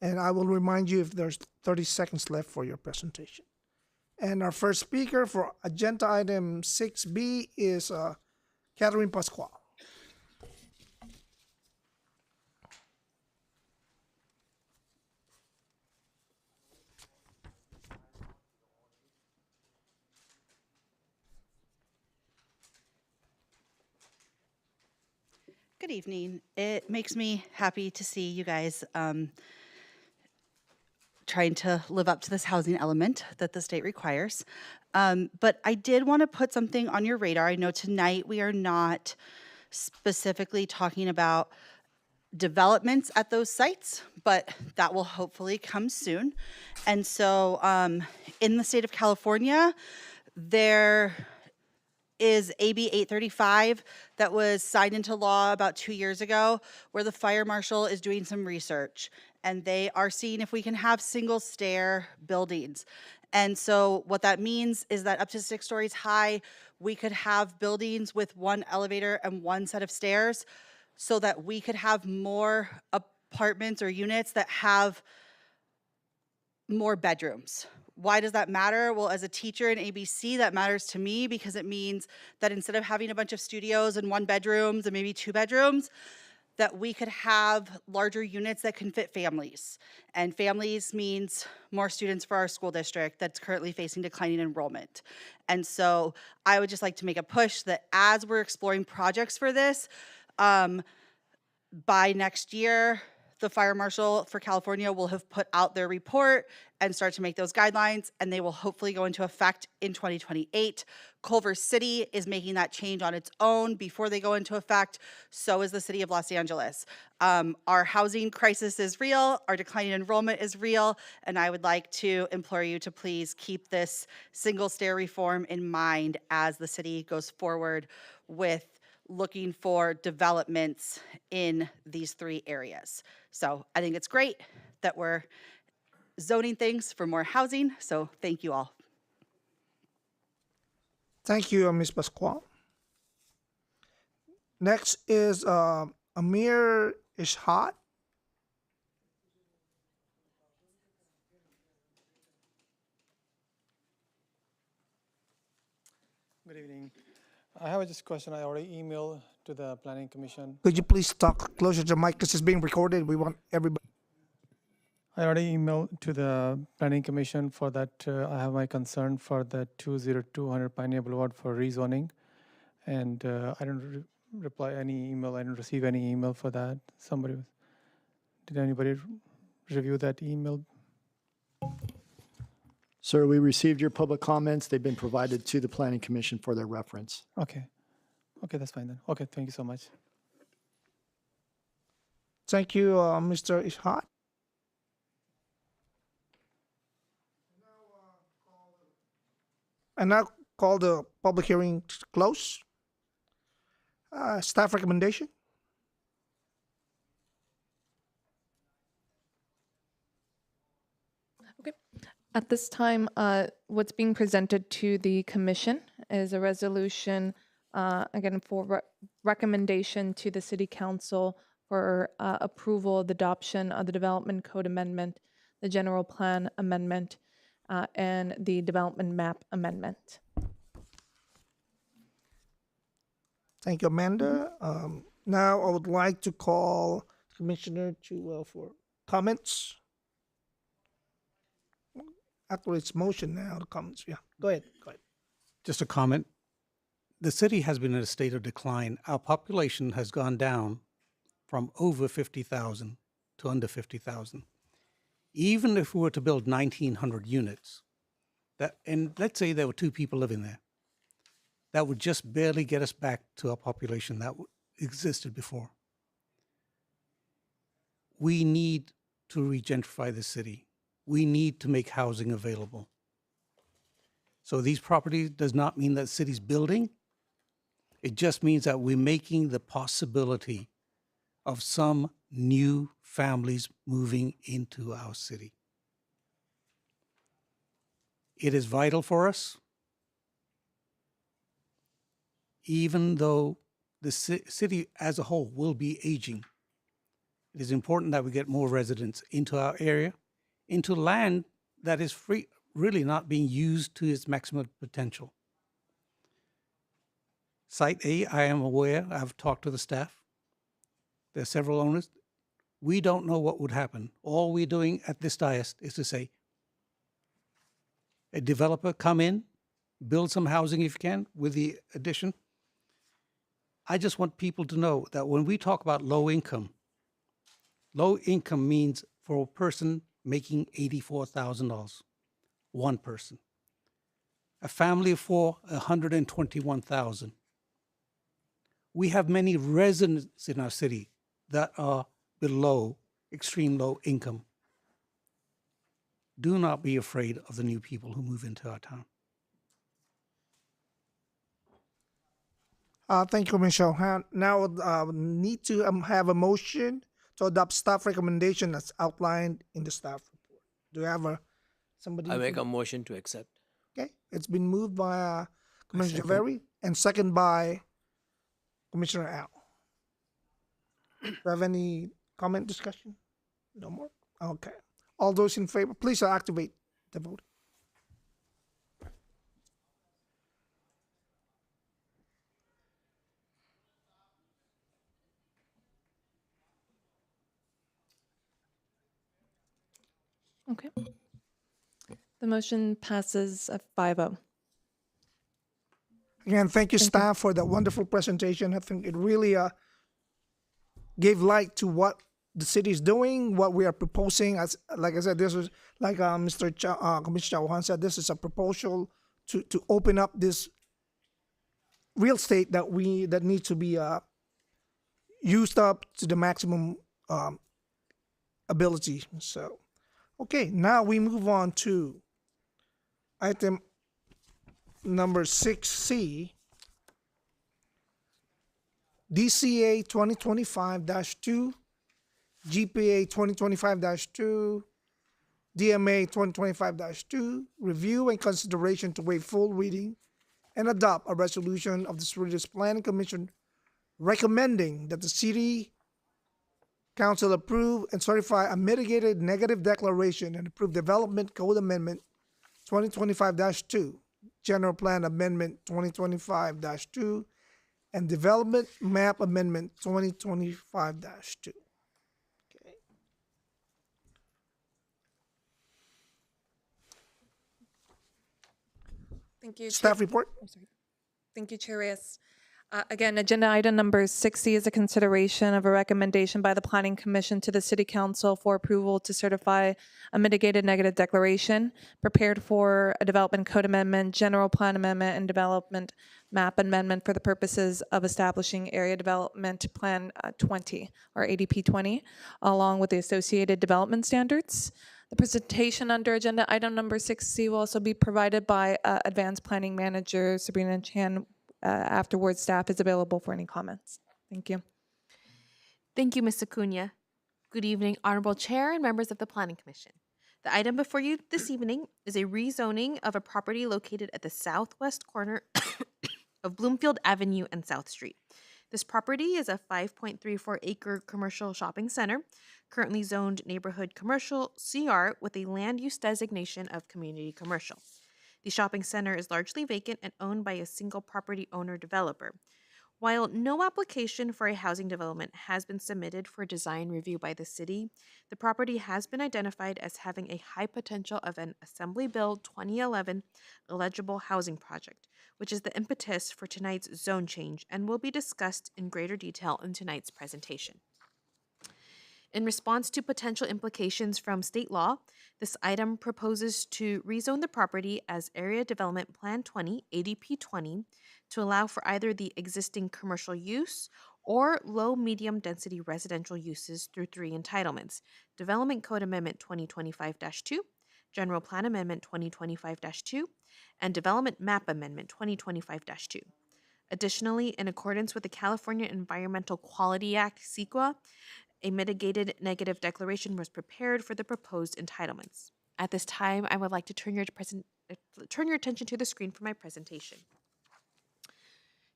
and I will remind you if there's 30 seconds left for your presentation. And our first speaker for agenda item 6B is Catherine Pascual. Good evening. It makes me happy to see you guys trying to live up to this housing element that the state requires. But I did want to put something on your radar. I know tonight we are not specifically talking about developments at those sites, but that will hopefully come soon. And so in the state of California, there is AB 835 that was signed into law about 2 years ago, where the fire marshal is doing some research and they are seeing if we can have single stair buildings. And so what that means is that up to 6 stories high, we could have buildings with 1 elevator and 1 set of stairs so that we could have more apartments or units that have more bedrooms. Why does that matter? Well, as a teacher in ABC, that matters to me because it means that instead of having a bunch of studios and 1 bedrooms and maybe 2 bedrooms, that we could have larger units that can fit families. And families means more students for our school district that's currently facing declining enrollment. And so I would just like to make a push that as we're exploring projects for this, by next year, the fire marshal for California will have put out their report and start to make those guidelines, and they will hopefully go into effect in 2028. Culver City is making that change on its own before they go into effect. So is the city of Los Angeles. Our housing crisis is real, our declining enrollment is real, and I would like to implore you to please keep this single stair reform in mind as the city goes forward with looking for developments in these 3 areas. So I think it's great that we're zoning things for more housing. So thank you all. Thank you, Ms. Pascual. Next is Amir Ishaq. Good evening. I have just a question. I already emailed to the Planning Commission. Could you please talk closer to the mic? This is being recorded. We want everybody. I already emailed to the Planning Commission for that. I have my concern for the 20200 Pioneer Boulevard for rezoning. And I didn't reply any email. I didn't receive any email for that. Did anybody review that email? Sir, we received your public comments. They've been provided to the Planning Commission for their reference. Okay. Okay, that's fine then. Okay, thank you so much. Thank you, Mr. Ishaq. And now call the public hearing to close. Staff recommendation. At this time, what's being presented to the commission is a resolution, again, for recommendation to the city council for approval of the adoption of the development code amendment, the general plan amendment, and the development map amendment. Thank you, Amanda. Now I would like to call Commissioner to for comments. Actually, it's motion now. The comments. Yeah, go ahead. Go ahead. Just a comment. The city has been in a state of decline. Our population has gone down from over 50,000 to under 50,000. Even if we were to build 1,900 units, and let's say there were 2 people living there, that would just barely get us back to our population that existed before. We need to regentrify the city. We need to make housing available. So these properties does not mean that the city's building. It just means that we're making the possibility of some new families moving into our city. It is vital for us, even though the city as a whole will be aging. It is important that we get more residents into our area, into land that is really not being used to its maximum potential. Site A, I am aware, I've talked to the staff. There are several owners. We don't know what would happen. All we're doing at this dais is to say, a developer come in, build some housing if you can with the addition. I just want people to know that when we talk about low income means for a person making $84,000, one person. A family of 4, $121,000. We have many residents in our city that are below extreme low income. Do not be afraid of the new people who move into our town. Thank you, Michelle. Now we need to have a motion to adopt staff recommendation as outlined in the staff report. Do you have somebody? I make a motion to accept. Okay, it's been moved by Commissioner Javeri and second by Commissioner Al. Do you have any comment, discussion? No more? Okay. All those in favor, please activate the vote. Okay. The motion passes 5-0. Again, thank you, staff, for that wonderful presentation. I think it really gave light to what the city is doing, what we are proposing. As like I said, this is like Commissioner Chauhan said, this is a proposal to open up this real estate that needs to be used up to the maximum ability. So, okay, now we move on to item number 6C, DCA 2025-2, GPA 2025-2, DMA 2025-2, review and consideration to waive full reading and adopt a resolution of the Cerritos Planning Commission recommending that the City Council approve and certify a mitigated negative declaration and approve Development Code Amendment 2025-2, General Plan Amendment 2025-2, and Development Map Amendment 2025-2. Thank you. Staff report. Thank you, Chair Reyes. Again, agenda item number 6C is a consideration of a recommendation by the Planning Commission to the City Council for approval to certify a mitigated negative declaration prepared for a Development Code Amendment, General Plan Amendment, and Development Map Amendment for the purposes of establishing Area Development Plan 20, or ADP 20, along with the associated development standards. The presentation under agenda item number 6C will also be provided by Advanced Planning Manager Sabrina Chan. Afterwards, staff is available for any comments. Thank you. Thank you, Ms. Acuna. Good evening, Honorable Chair and members of the Planning Commission. The item before you this evening is a rezoning of a property located at the southwest corner of Bloomfield Avenue and South Street. This property is a 5.34 acre commercial shopping center, currently zoned neighborhood commercial CR with a land use designation of community commercial. The shopping center is largely vacant and owned by a single property owner developer. While no application for a housing development has been submitted for design review by the city, the property has been identified as having a high potential of an Assembly Bill 2011 eligible housing project, which is the impetus for tonight's zone change and will be discussed in greater detail in tonight's presentation. In response to potential implications from state law, this item proposes to rezone the property as Area Development Plan 20, ADP 20, to allow for either the existing commercial use or low-medium density residential uses through 3 entitlements: Development Code Amendment 2025-2, General Plan Amendment 2025-2, and Development Map Amendment 2025-2. Additionally, in accordance with the California Environmental Quality Act, CEQA, a mitigated negative declaration was prepared for the proposed entitlements. At this time, I would like to turn your attention to the screen for my presentation.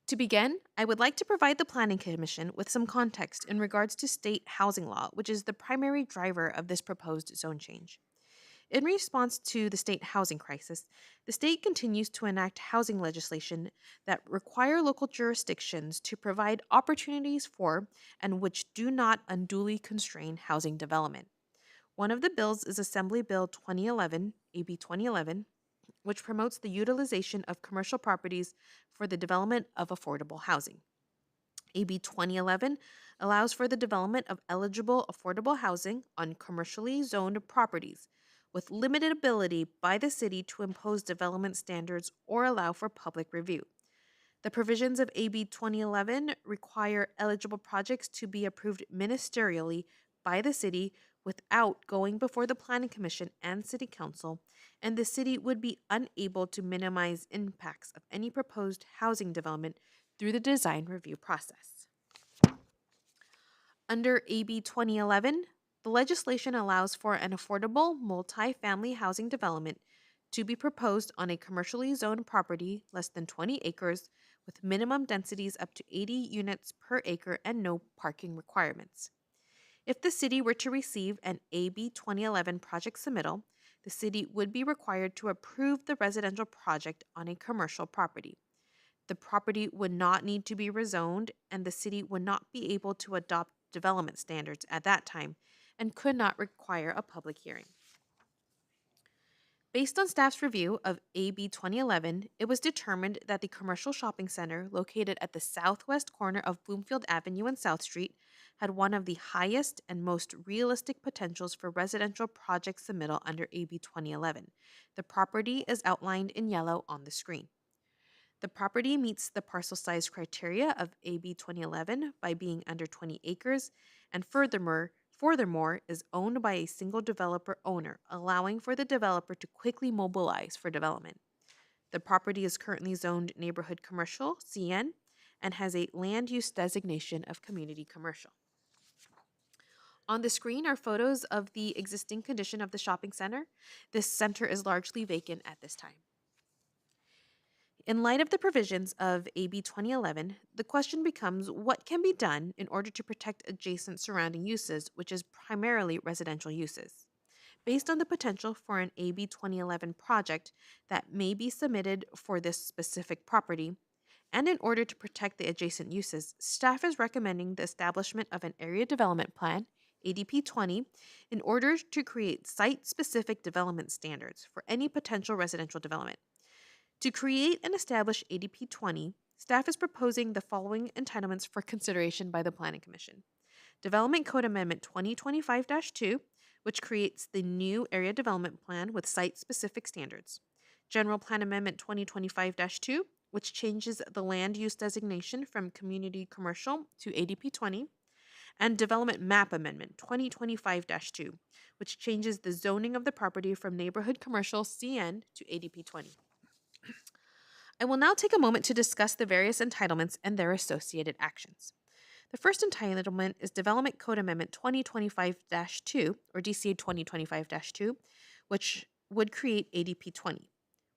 To begin, I would like to provide the Planning Commission with some context in regards to state housing law, which is the primary driver of this proposed zone change. In response to the state housing crisis, the state continues to enact housing legislation that require local jurisdictions to provide opportunities for and which do not unduly constrain housing development. One of the bills is Assembly Bill 2011, AB 2011, which promotes the utilization of commercial properties for the development of affordable housing. AB 2011 allows for the development of eligible affordable housing on commercially zoned properties, with limited ability by the city to impose development standards or allow for public review. The provisions of AB 2011 require eligible projects to be approved ministerially by the city without going before the Planning Commission and City Council, and the city would be unable to minimize impacts of any proposed housing development through the design review process. Under AB 2011, the legislation allows for an affordable multi-family housing development to be proposed on a commercially zoned property less than 20 acres with minimum densities up to 80 units per acre and no parking requirements. If the city were to receive an AB 2011 project submittal, the city would be required to approve the residential project on a commercial property. The property would not need to be rezoned, and the city would not be able to adopt development standards at that time and could not require a public hearing. Based on staff's review of AB 2011, it was determined that the commercial shopping center located at the southwest corner of Bloomfield Avenue and South Street had one of the highest and most realistic potentials for residential project submittal under AB 2011. The property is outlined in yellow on the screen. The property meets the parcel size criteria of AB 2011 by being under 20 acres and furthermore is owned by a single developer owner, allowing for the developer to quickly mobilize for development. The property is currently zoned neighborhood commercial, CN, and has a land use designation of community commercial. On the screen are photos of the existing condition of the shopping center. This center is largely vacant at this time. In light of the provisions of AB 2011, the question becomes what can be done in order to protect adjacent surrounding uses, which is primarily residential uses. Based on the potential for an AB 2011 project that may be submitted for this specific property, and in order to protect the adjacent uses, staff is recommending the establishment of an Area Development Plan, ADP 20, in order to create site-specific development standards for any potential residential development. To create and establish ADP 20, staff is proposing the following entitlements for consideration by the Planning Commission. Development Code Amendment 2025-2, which creates the new Area Development Plan with site-specific standards. General Plan Amendment 2025-2, which changes the land use designation from community commercial to ADP 20. And Development Map Amendment 2025-2, which changes the zoning of the property from neighborhood commercial CN to ADP 20. I will now take a moment to discuss the various entitlements and their associated actions. The first entitlement is Development Code Amendment 2025-2, or DCA 2025-2, which would create ADP 20.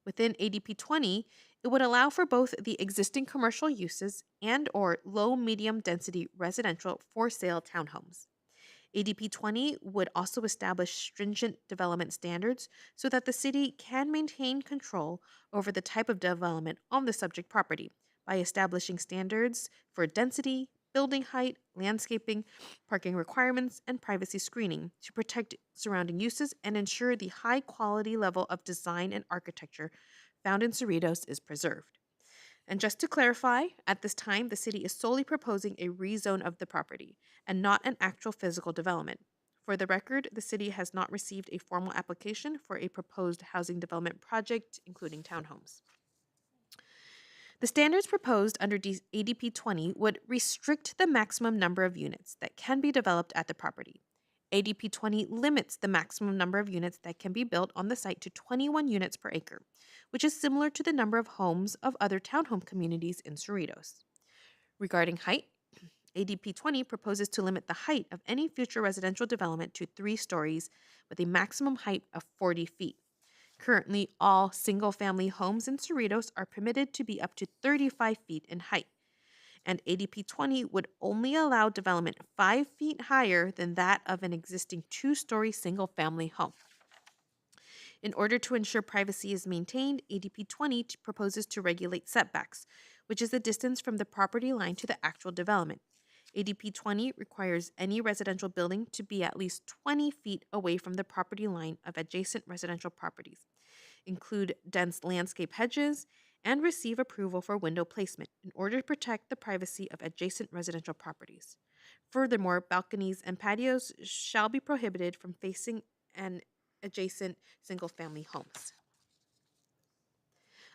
Within ADP 20, it would allow for both the existing commercial uses and or low medium density residential for sale townhomes. ADP 20 would also establish stringent development standards so that the city can maintain control over the type of development on the subject property by establishing standards for density, building height, landscaping, parking requirements, and privacy screening to protect surrounding uses and ensure the high quality level of design and architecture found in Cerritos is preserved. And just to clarify, at this time, the city is solely proposing a rezone of the property and not an actual physical development. For the record, the city has not received a formal application for a proposed housing development project, including townhomes. The standards proposed under ADP 20 would restrict the maximum number of units that can be developed at the property. ADP 20 limits the maximum number of units that can be built on the site to 21 units per acre, which is similar to the number of homes of other townhome communities in Cerritos. Regarding height, ADP 20 proposes to limit the height of any future residential development to 3 stories with a maximum height of 40 feet. Currently, all single-family homes in Cerritos are permitted to be up to 35 feet in height, and ADP 20 would only allow development 5 feet higher than that of an existing 2-story single-family home. In order to ensure privacy is maintained, ADP 20 proposes to regulate setbacks, which is the distance from the property line to the actual development. ADP 20 requires any residential building to be at least 20 feet away from the property line of adjacent residential properties, include dense landscape hedges, and receive approval for window placement in order to protect the privacy of adjacent residential properties. Furthermore, balconies and patios shall be prohibited from facing an adjacent single-family homes.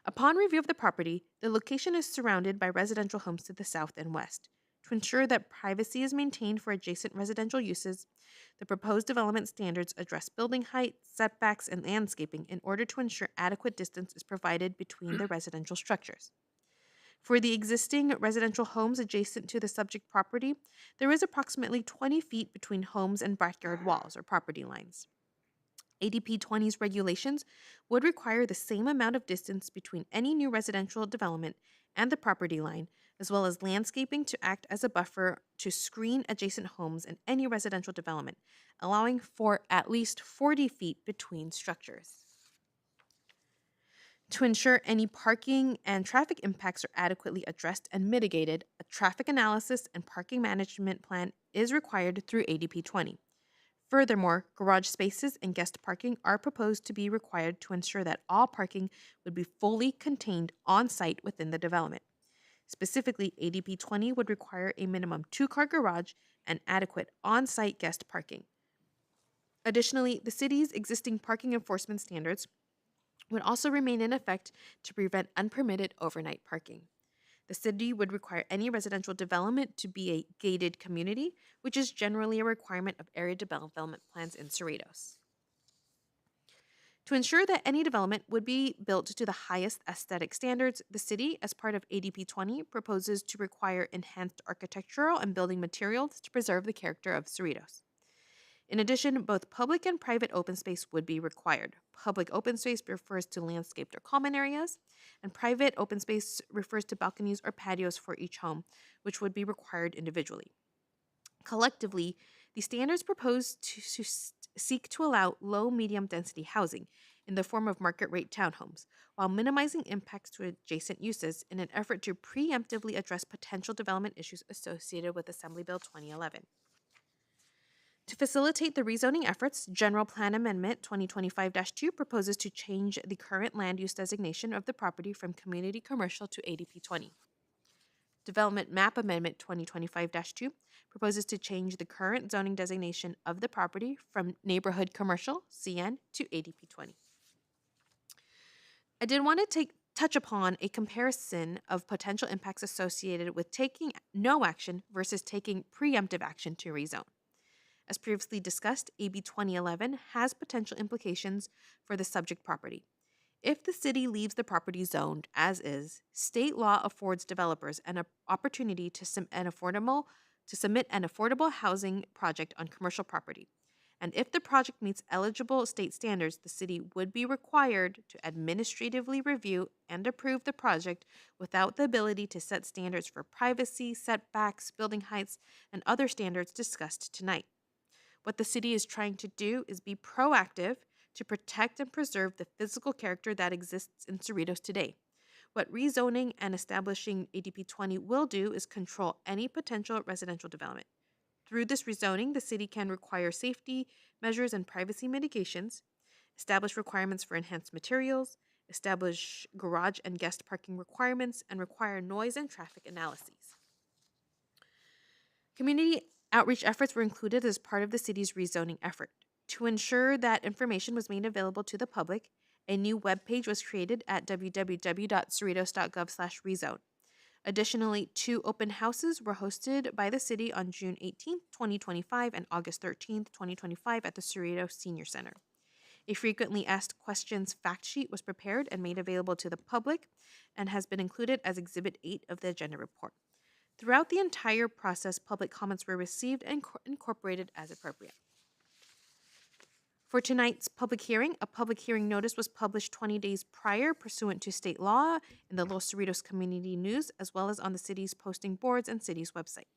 Upon review of the property, the location is surrounded by residential homes to the south and west. To ensure that privacy is maintained for adjacent residential uses, the proposed development standards address building height, setbacks, and landscaping in order to ensure adequate distance is provided between the residential structures. For the existing residential homes adjacent to the subject property, there is approximately 20 feet between homes and backyard walls or property lines. ADP 20's regulations would require the same amount of distance between any new residential development and the property line, as well as landscaping to act as a buffer to screen adjacent homes and any residential development, allowing for at least 40 feet between structures. To ensure any parking and traffic impacts are adequately addressed and mitigated, a traffic analysis and parking management plan is required through ADP 20. Furthermore, garage spaces and guest parking are proposed to be required to ensure that all parking would be fully contained on-site within the development. Specifically, ADP 20 would require a minimum 2-car garage and adequate on-site guest parking. Additionally, the city's existing parking enforcement standards would also remain in effect to prevent unpermitted overnight parking. The city would require any residential development to be a gated community, which is generally a requirement of area development plans in Cerritos. To ensure that any development would be built to the highest aesthetic standards, the city, as part of ADP 20, proposes to require enhanced architectural and building materials to preserve the character of Cerritos. In addition, both public and private open space would be required. Public open space refers to landscaped or common areas, and private open space refers to balconies or patios for each home, which would be required individually. Collectively, the standards propose to seek to allow low-medium density housing in the form of market-rate townhomes, while minimizing impacts to adjacent uses in an effort to preemptively address potential development issues associated with Assembly Bill 2011. To facilitate the rezoning efforts, General Plan Amendment 2025-2 proposes to change the current land use designation of the property from community commercial to ADP 20. Development Map Amendment 2025-2 proposes to change the current zoning designation of the property from neighborhood commercial, CN, to ADP 20. I did want to touch upon a comparison of potential impacts associated with taking no action versus taking preemptive action to rezone. As previously discussed, AB 2011 has potential implications for the subject property. If the city leaves the property zoned as is, state law affords developers an opportunity to submit an affordable housing project on commercial property. And if the project meets eligible state standards, the city would be required to administratively review and approve the project without the ability to set standards for privacy, setbacks, building heights, and other standards discussed tonight. What the city is trying to do is be proactive to protect and preserve the physical character that exists in Cerritos today. What rezoning and establishing ADP 20 will do is control any potential residential development. Through this rezoning, the city can require safety measures and privacy mitigations, establish requirements for enhanced materials, establish garage and guest parking requirements, and require noise and traffic analyses. Community outreach efforts were included as part of the city's rezoning effort. To ensure that information was made available to the public, a new webpage was created at www.cerritos.gov/rezone. Additionally, 2 open houses were hosted by the city on June 18, 2025 and August 13, 2025 at the Cerritos Senior Center. A frequently asked questions fact sheet was prepared and made available to the public and has been included as Exhibit 8 of the agenda report. Throughout the entire process, public comments were received and incorporated as appropriate. For tonight's public hearing, a public hearing notice was published 20 days prior pursuant to state law in the Los Cerritos Community News, as well as on the city's posting boards and city's website.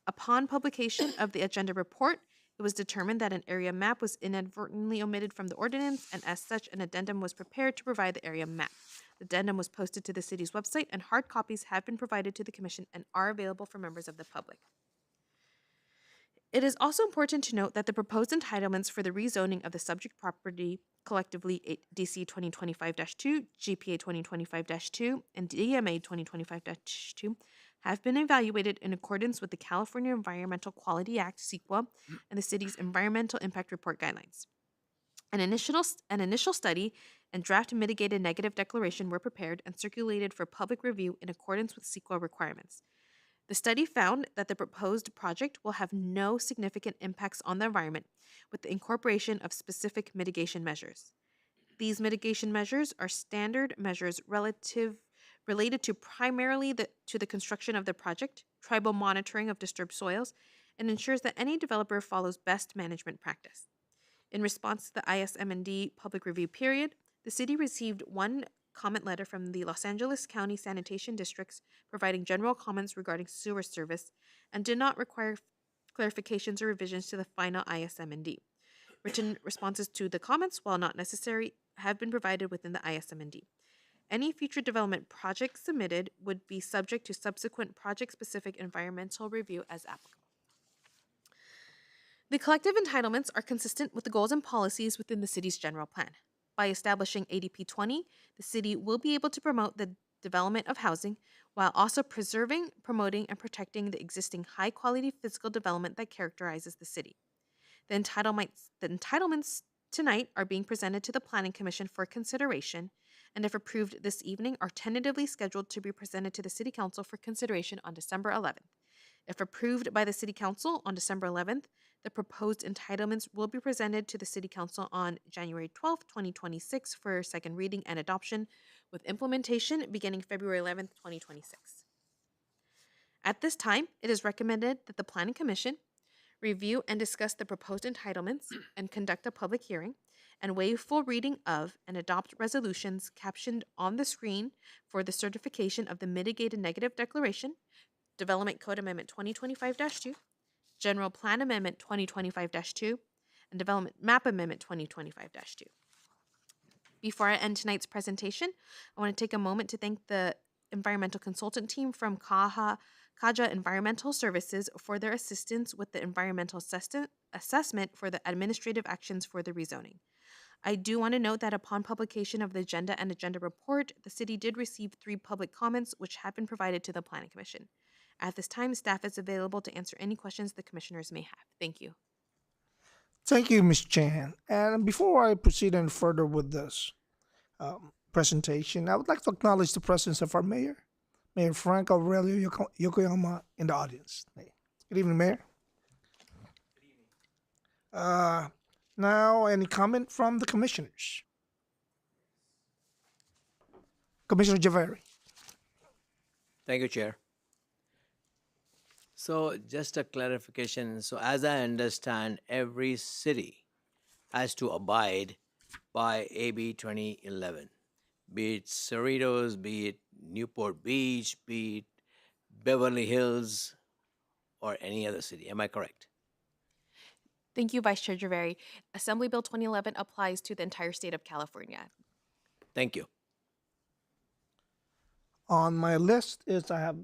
Upon publication of the agenda report, it was determined that an area map was inadvertently omitted from the ordinance, and as such, an addendum was prepared to provide the area map. The addendum was posted to the city's website, and hard copies have been provided to the commission and are available for members of the public. It is also important to note that the proposed entitlements for the rezoning of the subject property, collectively DC 2025-2, GPA 2025-2, and DMA 2025-2, have been evaluated in accordance with the California Environmental Quality Act, CEQA, and the city's Environmental Impact Report guidelines. An initial study and draft mitigated negative declaration were prepared and circulated for public review in accordance with CEQA requirements. The study found that the proposed project will have no significant impacts on the environment with the incorporation of specific mitigation measures. These mitigation measures are standard measures related to primarily to the construction of the project, tribal monitoring of disturbed soils, and ensures that any developer follows best management practice. In response to the ISM&D public review period, the city received 1 comment letter from the Los Angeles County Sanitation Districts providing general comments regarding sewer service and did not require clarifications or revisions to the final ISM&D. Written responses to the comments, while not necessary, have been provided within the ISM&D. Any future development projects submitted would be subject to subsequent project-specific environmental review as applicable. The collective entitlements are consistent with the goals and policies within the city's general plan. By establishing ADP 20, the city will be able to promote the development of housing while also preserving, promoting, and protecting the existing high-quality physical development that characterizes the city. The entitlements tonight are being presented to the Planning Commission for consideration, and if approved this evening, are tentatively scheduled to be presented to the City Council for consideration on December 11th. If approved by the City Council on December 11th, the proposed entitlements will be presented to the City Council on January 12th, 2026 for second reading and adoption, with implementation beginning February 11th, 2026. At this time, it is recommended that the Planning Commission review and discuss the proposed entitlements and conduct a public hearing and waive full reading of and adopt resolutions captioned on the screen for the certification of the mitigated negative declaration, Development Code Amendment 2025-2, General Plan Amendment 2025-2, and Development Map Amendment 2025-2. Before I end tonight's presentation, I want to take a moment to thank the environmental consultant team from Kaja Environmental Services for their assistance with the environmental assessment for the administrative actions for the rezoning. I do want to note that upon publication of the agenda and agenda report, the city did receive 3 public comments which have been provided to the Planning Commission. At this time, staff is available to answer any questions the commissioners may have. Thank you. Thank you, Ms. Chan. And before I proceed any further with this presentation, I would like to acknowledge the presence of our mayor, Mayor Frank Aurelio Yokoyama, in the audience. Good evening, Mayor. Good evening. Now, any comment from the commissioners? Commissioner Javeri. Thank you, Chair. So just a clarification. So as I understand, every city has to abide by AB 2011, be it Cerritos, be it Newport Beach, be it Beverly Hills, or any other city. Am I correct? Thank you, Vice Chair Javeri. Assembly Bill 2011 applies to the entire state of California. Thank you. On my list is I have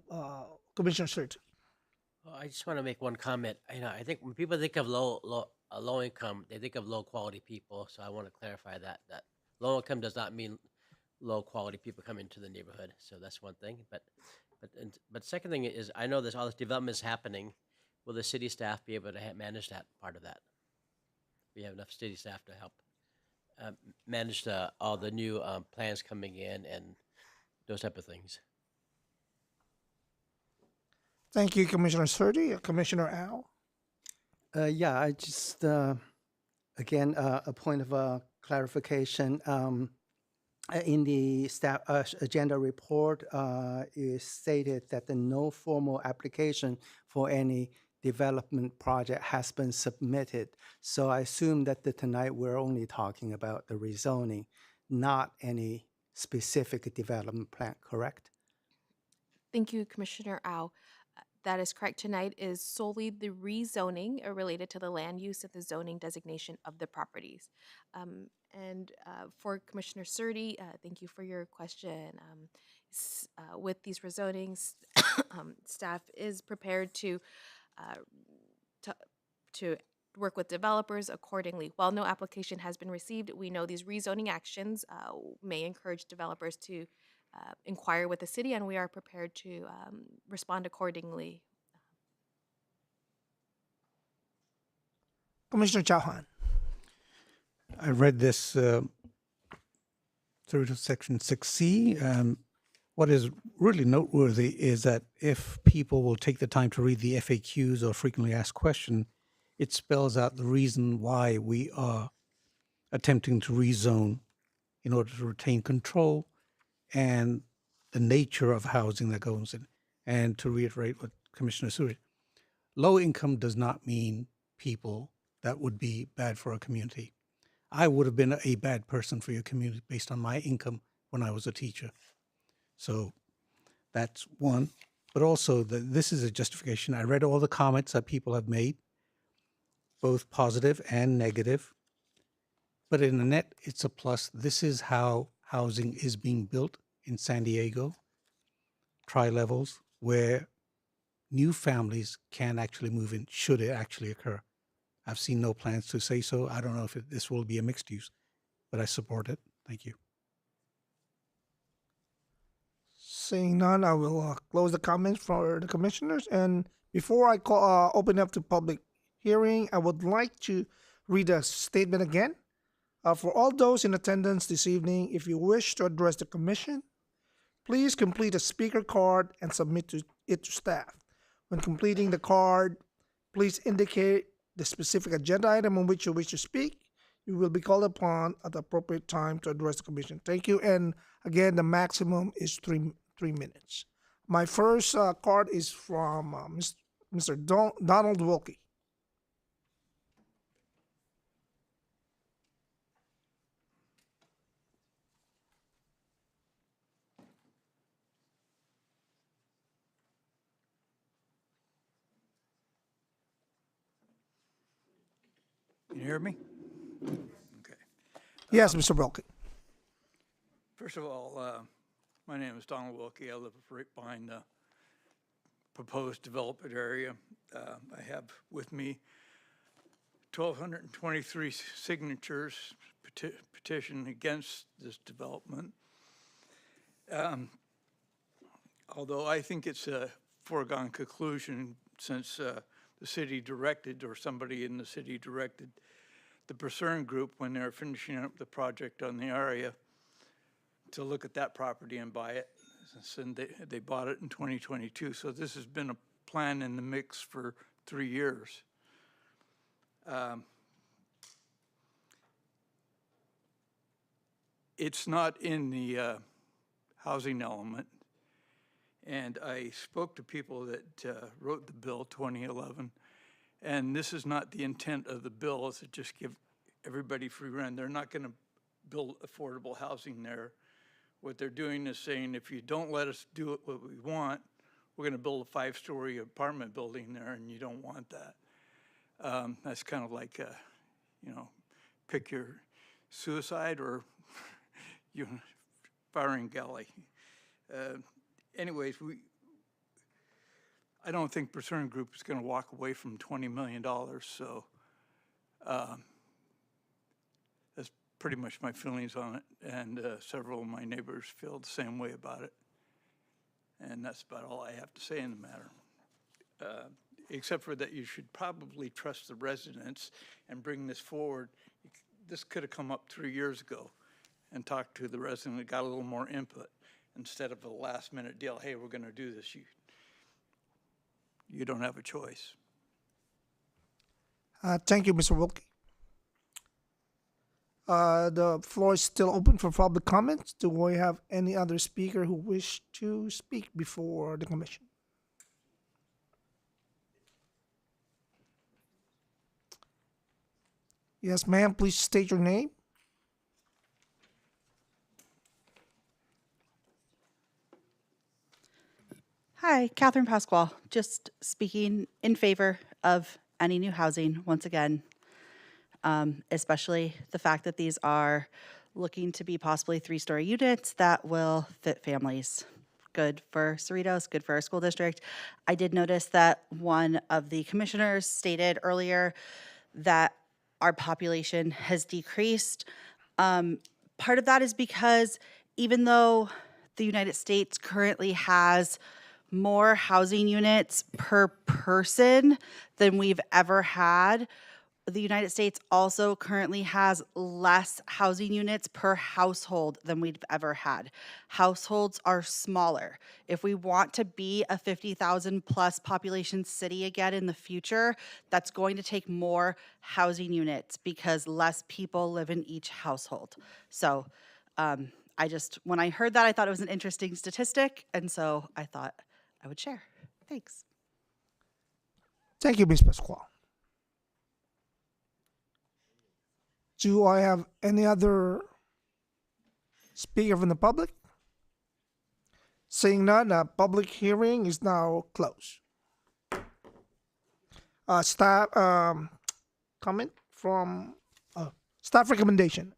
Commissioner Surtees. Well, I just want to make one comment. I think when people think of low income, they think of low quality people. So I want to clarify that low income does not mean low quality people come into the neighborhood. So that's one thing. But second thing is, I know there's all this development is happening. Will the city staff be able to manage that part of that? We have enough city staff to help manage all the new plans coming in and those type of things. Thank you, Commissioner Surtees. Commissioner Al. Yeah, I just, again, a point of clarification. In the staff agenda report, is stated that no formal application for any development project has been submitted. So I assume that tonight we're only talking about the rezoning, not any specific development plan, correct? Thank you, Commissioner Au. That is correct. Tonight is solely the rezoning related to the land use and the zoning designation of the properties. For Commissioner Surtees, thank you for your question. With these rezonings, staff is prepared to work with developers accordingly. While no application has been received, we know these rezoning actions may encourage developers to inquire with the city, and we are prepared to respond accordingly. Commissioner Chauhan. I read this through to Section 6C. What is really noteworthy is that if people will take the time to read the FAQs or frequently asked questions, it spells out the reason why we are attempting to rezone in order to retain control and the nature of housing that goes in. And to reiterate what Commissioner Surtees, low income does not mean people that would be bad for a community. I would have been a bad person for your community based on my income when I was a teacher. So that's one. But also, this is a justification. I read all the comments that people have made, both positive and negative. But in the net, it's a plus. This is how housing is being built in San Diego, tri-levels, where new families can actually move in, should it actually occur. I've seen no plans to say so. I don't know if this will be a mixed use, but I support it. Thank you. Seeing none, I will close the comments for the commissioners. And before I open up to public hearing, I would like to read a statement again. For all those in attendance this evening, if you wish to address the commission, please complete a speaker card and submit it to staff. When completing the card, please indicate the specific agenda item on which you wish to speak. You will be called upon at the appropriate time to address the commission. Thank you. And again, the maximum is three minutes. My first card is from Mr. Donald Wilkie. Can you hear me? Okay. Yes, Mr. Wilkie. First of all, my name is Donald Wilkie. I live right behind the proposed development area. I have with me 1,223 signatures petition against this development. Although I think it's a foregone conclusion since the city directed, or somebody in the city directed, the Purcern Group, when they're finishing up the project on the area, to look at that property and buy it. And they bought it in 2022. So this has been a plan in the mix for 3 years. It's not in the housing element. And I spoke to people that wrote the bill 2011, and this is not the intent of the bill, is to just give everybody free rent. They're not going to build affordable housing there. What they're doing is saying, if you don't let us do what we want, we're going to build a 5-story apartment building there, and you don't want that. That's kind of like, pick your suicide or firing galley. Anyways, I don't think Pursuant Group is going to walk away from $20 million, so that's pretty much my feelings on it, and several of my neighbors feel the same way about it. And that's about all I have to say in the matter, except for that you should probably trust the residents and bring this forward. This could have come up 3 years ago and talked to the resident and got a little more input instead of a last-minute deal. Hey, we're going to do this. You don't have a choice. Thank you, Mr. Wilkie. The floor is still open for public comments. Do we have any other speaker who wish to speak before the commission? Yes, ma'am, please state your name. Hi, Catherine Pasquale, just speaking in favor of any new housing once again, especially the fact that these are looking to be possibly 3-story units that will fit families. Good for Cerritos, good for our school district. I did notice that one of the commissioners stated earlier that our population has decreased. Part of that is because even though the United States currently has more housing units per person than we've ever had, the United States also currently has less housing units per household than we've ever had. Households are smaller. If we want to be a 50,000 plus population city again in the future, that's going to take more housing units because less people live in each household. So when I heard that, I thought it was an interesting statistic, and so I thought I would share. Thanks. Thank you, Ms. Pasquale. Do I have any other speaker from the public? Seeing none, public hearing is now closed. Staff comment from staff recommendation.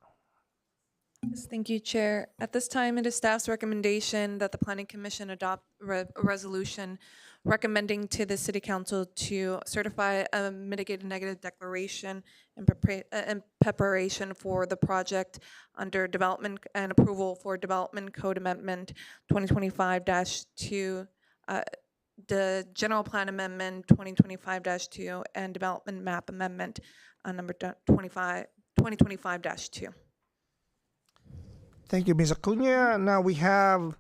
Yes, thank you, Chair. At this time, it is staff's recommendation that the Planning Commission adopt a resolution recommending to the City Council to certify a mitigated negative declaration in preparation for the project under development and approval for Development Code Amendment 2025-2, the General Plan Amendment 2025-2, and Development Map Amendment number 2025-2. Thank you, Ms. Acuna. Now we have,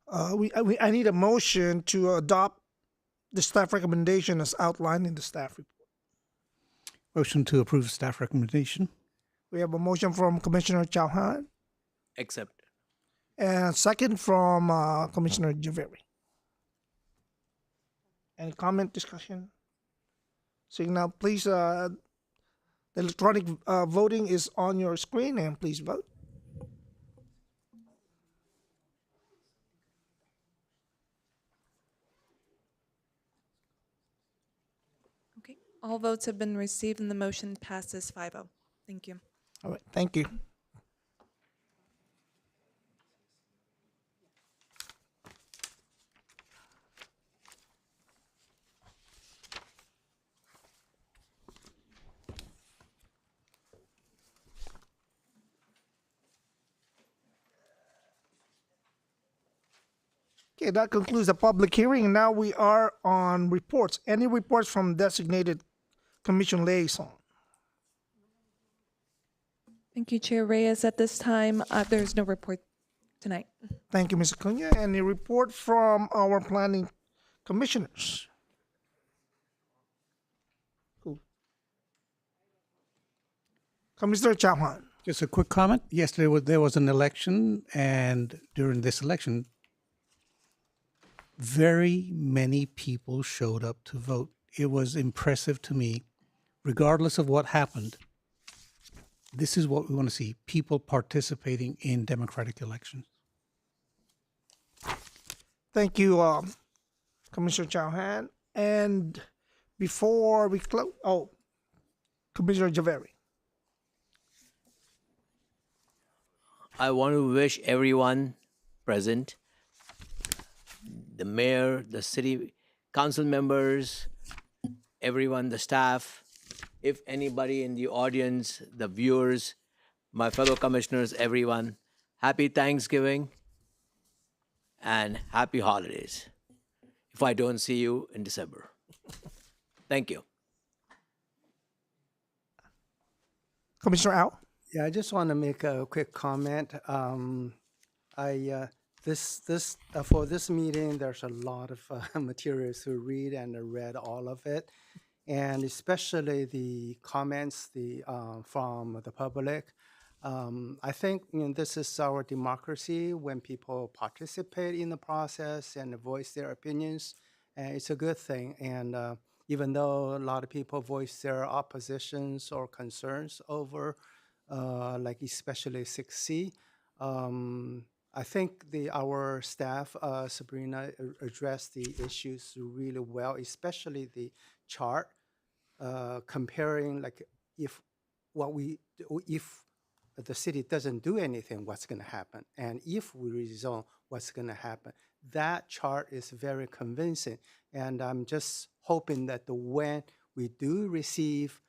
I need a motion to adopt the staff recommendation as outlined in the staff report. Motion to approve staff recommendation. We have a motion from Commissioner Chauhan Accept. and a second from Commissioner Javeri. Any comment, discussion? Seeing now, please, the electronic voting is on your screen, and please vote. Okay, all votes have been received and the motion passes 5-0. Thank you. All right, thank you. Okay, that concludes the public hearing. Now we are on reports. Any reports from designated commission liaison? Thank you, Chair Reyes. At this time, there's no report tonight. Thank you, Ms. Acuna. Any report from our planning commissioners? Cool. Commissioner Chauhan. Just a quick comment. Yesterday there was an election, and during this election, very many people showed up to vote. It was impressive to me, regardless of what happened. This is what we want to see, people participating in democratic elections. Thank you, Commissioner Chauhan. And before we close, Commissioner Javeri. I want to wish everyone present, the mayor, the city council members, everyone, the staff, if anybody in the audience, the viewers, my fellow commissioners, everyone, happy Thanksgiving and happy holidays if I don't see you in December. Thank you. Commissioner Al. Yeah, I just want to make a quick comment. For this meeting, there's a lot of materials to read, and I read all of it, and especially the comments from the public. I think this is our democracy when people participate in the process and voice their opinions, and it's a good thing. And even though a lot of people voice their oppositions or concerns over, like especially 6C, I think our staff, Sabrina, addressed the issues really well, especially the chart comparing like if the city doesn't do anything, what's going to happen, and if we rezone, what's going to happen. That chart is very convincing, and I'm just hoping that when we do receive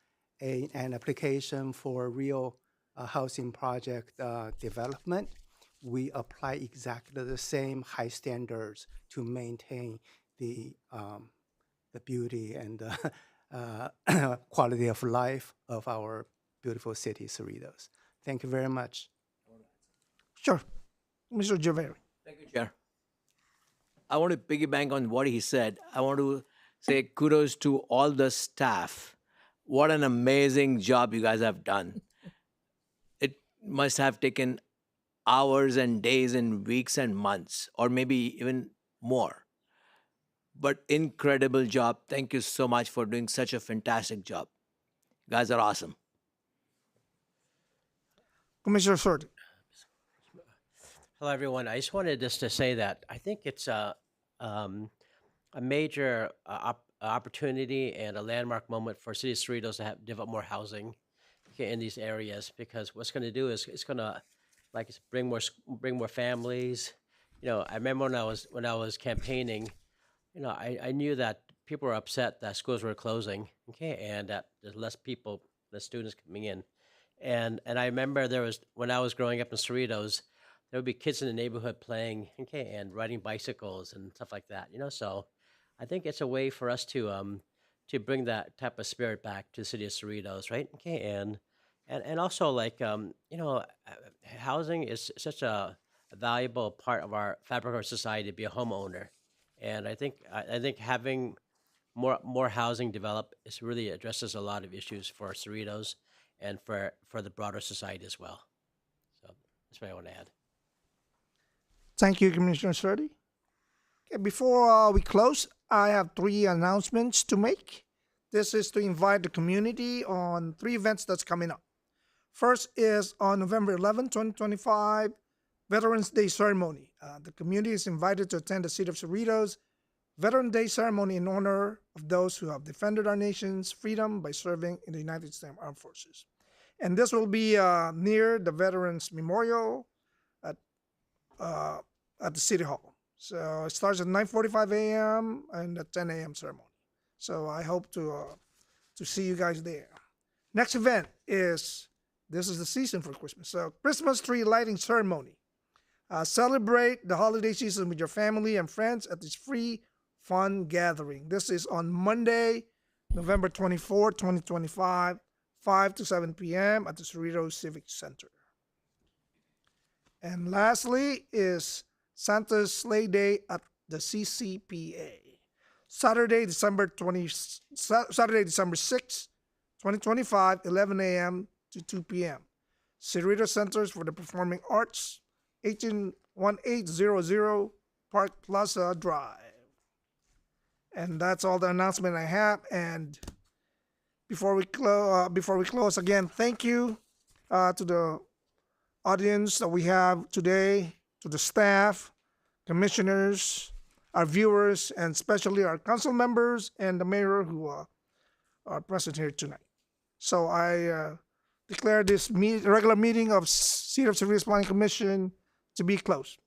an application for a real housing project development, we apply exactly the same high standards to maintain the beauty and quality of life of our beautiful city, Cerritos. Thank you very much. Sure. Mr. Javeri. Thank you, Chair. I want to piggyback on what he said. I want to say kudos to all the staff. What an amazing job you guys have done. It must have taken hours and days and weeks and months, or maybe even more. But incredible job. Thank you so much for doing such a fantastic job. You guys are awesome. Commissioner Surdy. Hello, everyone. I just wanted just to say that I think it's a major opportunity and a landmark moment for City of Cerritos to develop more housing in these areas, because what's going to do is it's going to bring more families. I remember when I was campaigning, I knew that people were upset that schools were closing, and that there's less students coming in. And I remember when I was growing up in Cerritos, there would be kids in the neighborhood playing, and riding bicycles and stuff like that, So I think it's a way for us to bring that type of spirit back to the city of Cerritos, right? And also housing is such a valuable part of our fabric of our society to be a homeowner. And I think having more housing develop really addresses a lot of issues for Cerritos and for the broader society as well. So that's what I want to add. Thank you, Commissioner Surdy. Okay, before we close, I have 3 announcements to make. This is to invite the community on 3 events that's coming up. First is on November 11, 2025, Veterans Day Ceremony. The community is invited to attend the City of Cerritos Veteran Day Ceremony in honor of those who have defended our nation's freedom by serving in the United States Armed Forces. And this will be near the Veterans Memorial at the City Hall. So it starts at 9:45 a.m. and at 10 a.m. ceremony. So I hope to see you guys there. Next event is, this is the season for Christmas. So Christmas tree lighting ceremony. Celebrate the holiday season with your family and friends at this free fun gathering. This is on Monday, November 24, 2025, 5 to 7 p.m. at the Cerritos Civic Center. And lastly is Santa's Sleigh Day at the CCPA. Saturday, December 6, 2025, 11 a.m. to 2 p.m. Cerritos Centers for the Performing Arts, 181800 Park Plaza Drive. And that's all the announcement I have. And before we close, again, thank you to the audience that we have today, to the staff, commissioners, our viewers, and especially our council members and the mayor who are present here tonight. So I declare this regular meeting of City of San Luis Planning Commission to be closed.